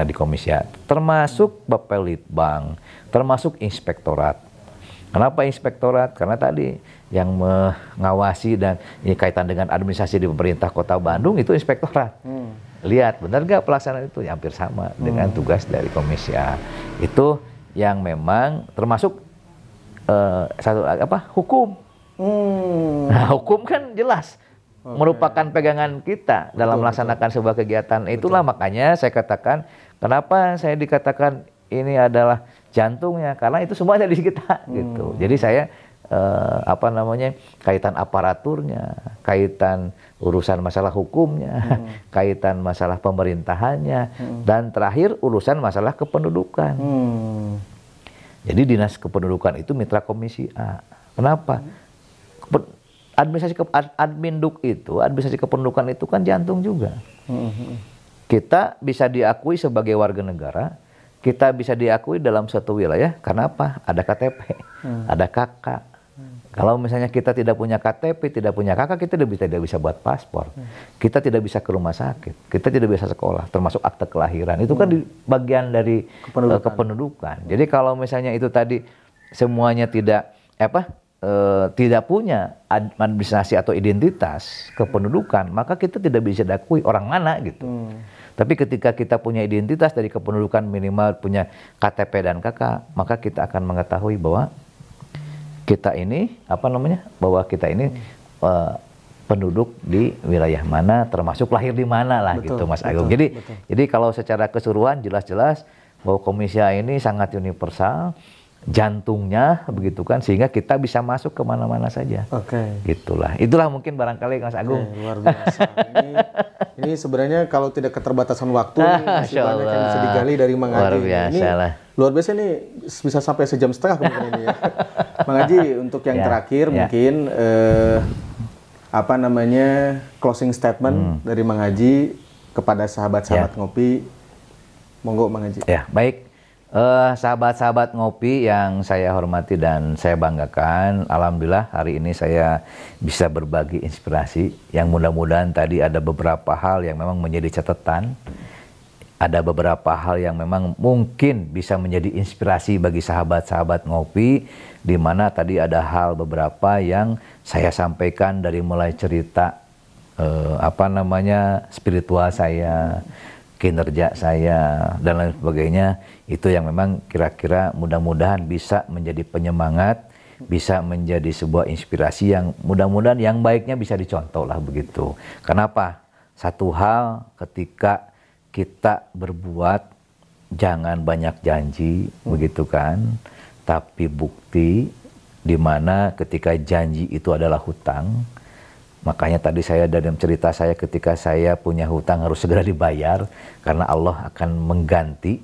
di komisi A. Termasuk Bapelitbang, termasuk inspektorat. Kenapa inspektorat? Karena tadi yang mengawasi dan ini kaitan dengan administrasi di pemerintah Kota Bandung itu inspektorat. Lihat benar gak pelaksanaan itu? Ya, hampir sama dengan tugas dari komisi A. Itu yang memang termasuk hukum. Nah, hukum kan jelas merupakan pegangan kita dalam melaksanakan sebuah kegiatan. Itulah makanya saya katakan, kenapa saya dikatakan ini adalah jantungnya, karena itu semua ada di kita gitu. Jadi saya kaitan aparaturnya, kaitan urusan masalah hukumnya, kaitan masalah pemerintahannya, dan terakhir urusan masalah kependudukan. Jadi Dinas Kependudukan itu mitra komisi A. Kenapa? Administrasi kependudukan itu kan jantung juga. Kita bisa diakui sebagai warga negara, kita bisa diakui dalam suatu wilayah karena apa? Ada KTP, ada KK. Kalau misalnya kita tidak punya KTP, tidak punya KK, kita tidak bisa buat paspor. Kita tidak bisa ke rumah sakit, kita tidak bisa sekolah, termasuk akte kelahiran. Itu kan di bagian dari kependudukan. Jadi kalau misalnya itu tadi semuanya tidak punya administrasi atau identitas kependudukan, maka kita tidak bisa diakui orang mana gitu. Tapi ketika kita punya identitas dari kependudukan, minimal punya KTP dan KK, maka kita akan mengetahui bahwa kita ini penduduk di wilayah mana, termasuk lahir di mana lah, gitu Mas Agung. Jadi kalau secara keseluruhan jelas-jelas bahwa komisi A ini sangat universal, jantungnya begitu kan, sehingga kita bisa masuk ke mana-mana saja. Itulah mungkin barangkali Mas Agung. Luar biasa. Ini sebenarnya kalau tidak keterbatasan waktu masih banyak yang bisa digali dari Mang Haji. Luar biasa nih, bisa sampai sejam setengah kemungkinan ini ya. Mang Haji, untuk yang terakhir mungkin closing statement dari Mang Haji kepada sahabat-sahabat ngopi. Monggo Mang Haji. Ya, baik. Sahabat-sahabat ngopi yang saya hormati dan saya banggakan, alhamdulillah hari ini saya bisa berbagi inspirasi yang mudah-mudahan tadi ada beberapa hal yang memang menjadi catatan, ada beberapa hal yang memang mungkin bisa menjadi inspirasi bagi sahabat-sahabat ngopi, di mana tadi ada hal beberapa yang saya sampaikan dari mulai cerita spiritual saya, kinerja saya dan lain sebagainya, itu yang memang kira-kira mudah-mudahan bisa menjadi penyemangat, bisa menjadi sebuah inspirasi yang mudah-mudahan yang baiknya bisa dicontoh lah begitu. Kenapa? Satu hal, ketika kita berbuat jangan banyak janji, begitu kan, tapi bukti, di mana ketika janji itu adalah hutang. Makanya tadi saya dalam cerita saya, ketika saya punya hutang harus segera dibayar karena Allah akan mengganti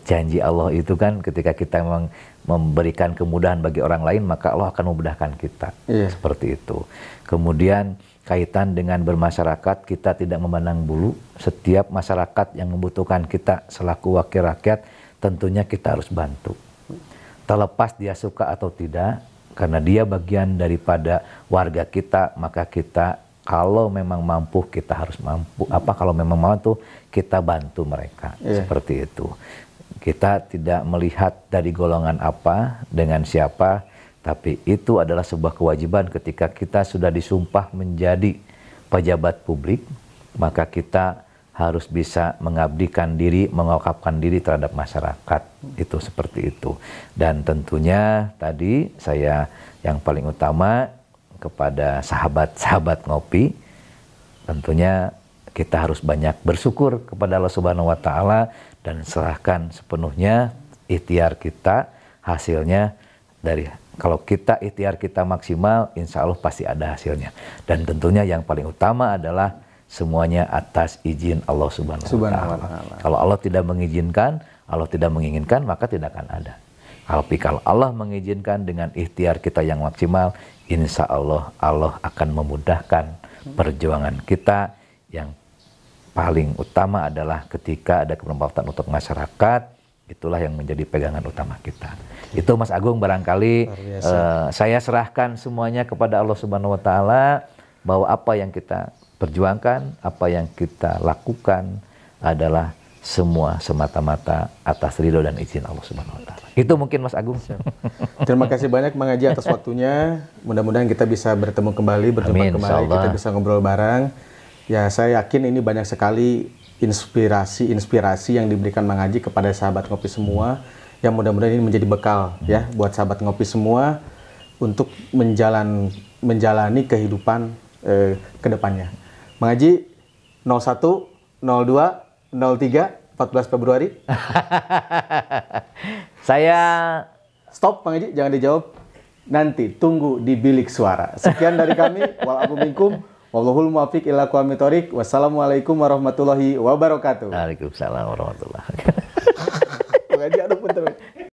Janji Allah itu kan ketika kita memang memberikan kemudahan bagi orang lain, maka Allah akan memudahkan kita. Seperti itu. Kemudian kaitan dengan bermasyarakat, kita tidak memandang bulu. Setiap masyarakat yang membutuhkan kita selaku wakil rakyat, tentunya kita harus bantu. Terlepas dia suka atau tidak, karena dia bagian daripada warga kita, maka kita kalau memang mampu, kita harus mampu. Kalau memang mampu, kita bantu mereka. Seperti itu. Kita tidak melihat dari golongan apa, dengan siapa, tapi itu adalah sebuah kewajiban ketika kita sudah disumpah menjadi pejabat publik, maka kita harus bisa mengabdikan diri, mengawakafkan diri terhadap masyarakat. Itu seperti itu. Dan tentunya tadi saya yang paling utama kepada sahabat-sahabat ngopi, tentunya kita harus banyak bersyukur kepada Allah Subhanahu wa Ta'ala dan serahkan sepenuhnya ikhtiar kita, hasilnya dari kalau kita ikhtiar kita maksimal, insya Allah pasti ada hasilnya. Dan tentunya yang paling utama adalah semuanya atas izin Allah Subhanahu wa Ta'ala. Kalau Allah tidak mengizinkan, Allah tidak menginginkan, maka tidak akan ada. Tapi kalau Allah mengizinkan dengan ikhtiar kita yang maksimal, insya Allah Allah akan memudahkan perjuangan kita. Yang paling utama adalah ketika ada kebermanfaatan untuk masyarakat, itulah yang menjadi pegangan utama kita. Itu Mas Agung barangkali saya serahkan semuanya kepada Allah Subhanahu wa Ta'ala, bahwa apa yang kita perjuangkan, apa yang kita lakukan adalah semua semata-mata atas ridho dan izin Allah Subhanahu wa Ta'ala. Itu mungkin Mas Agung. Terima kasih banyak Mang Haji atas waktunya. Mudah-mudahan kita bisa bertemu kembali, berjumpa kembali, kita bisa ngobrol bareng. Ya, saya yakin ini banyak sekali inspirasi yang diberikan Mang Haji kepada sahabat ngopi semua, yang mudah-mudahan ini menjadi bekal ya buat sahabat ngopi semua untuk menjalani kehidupan ke depannya. Mang Haji 01, 02, 03, 14 Februari. Saya stop Mang Haji, jangan dijawab. Nanti tunggu di bilik suara. Sekian dari kami. Wal minkum. Wallahul muwaffiq ila aqwamit thoriq. Wassalamualaikum warahmatullahi wabarakatuh. Waalaikumsalam warahmatullahi wabarakatuh. Mang Haji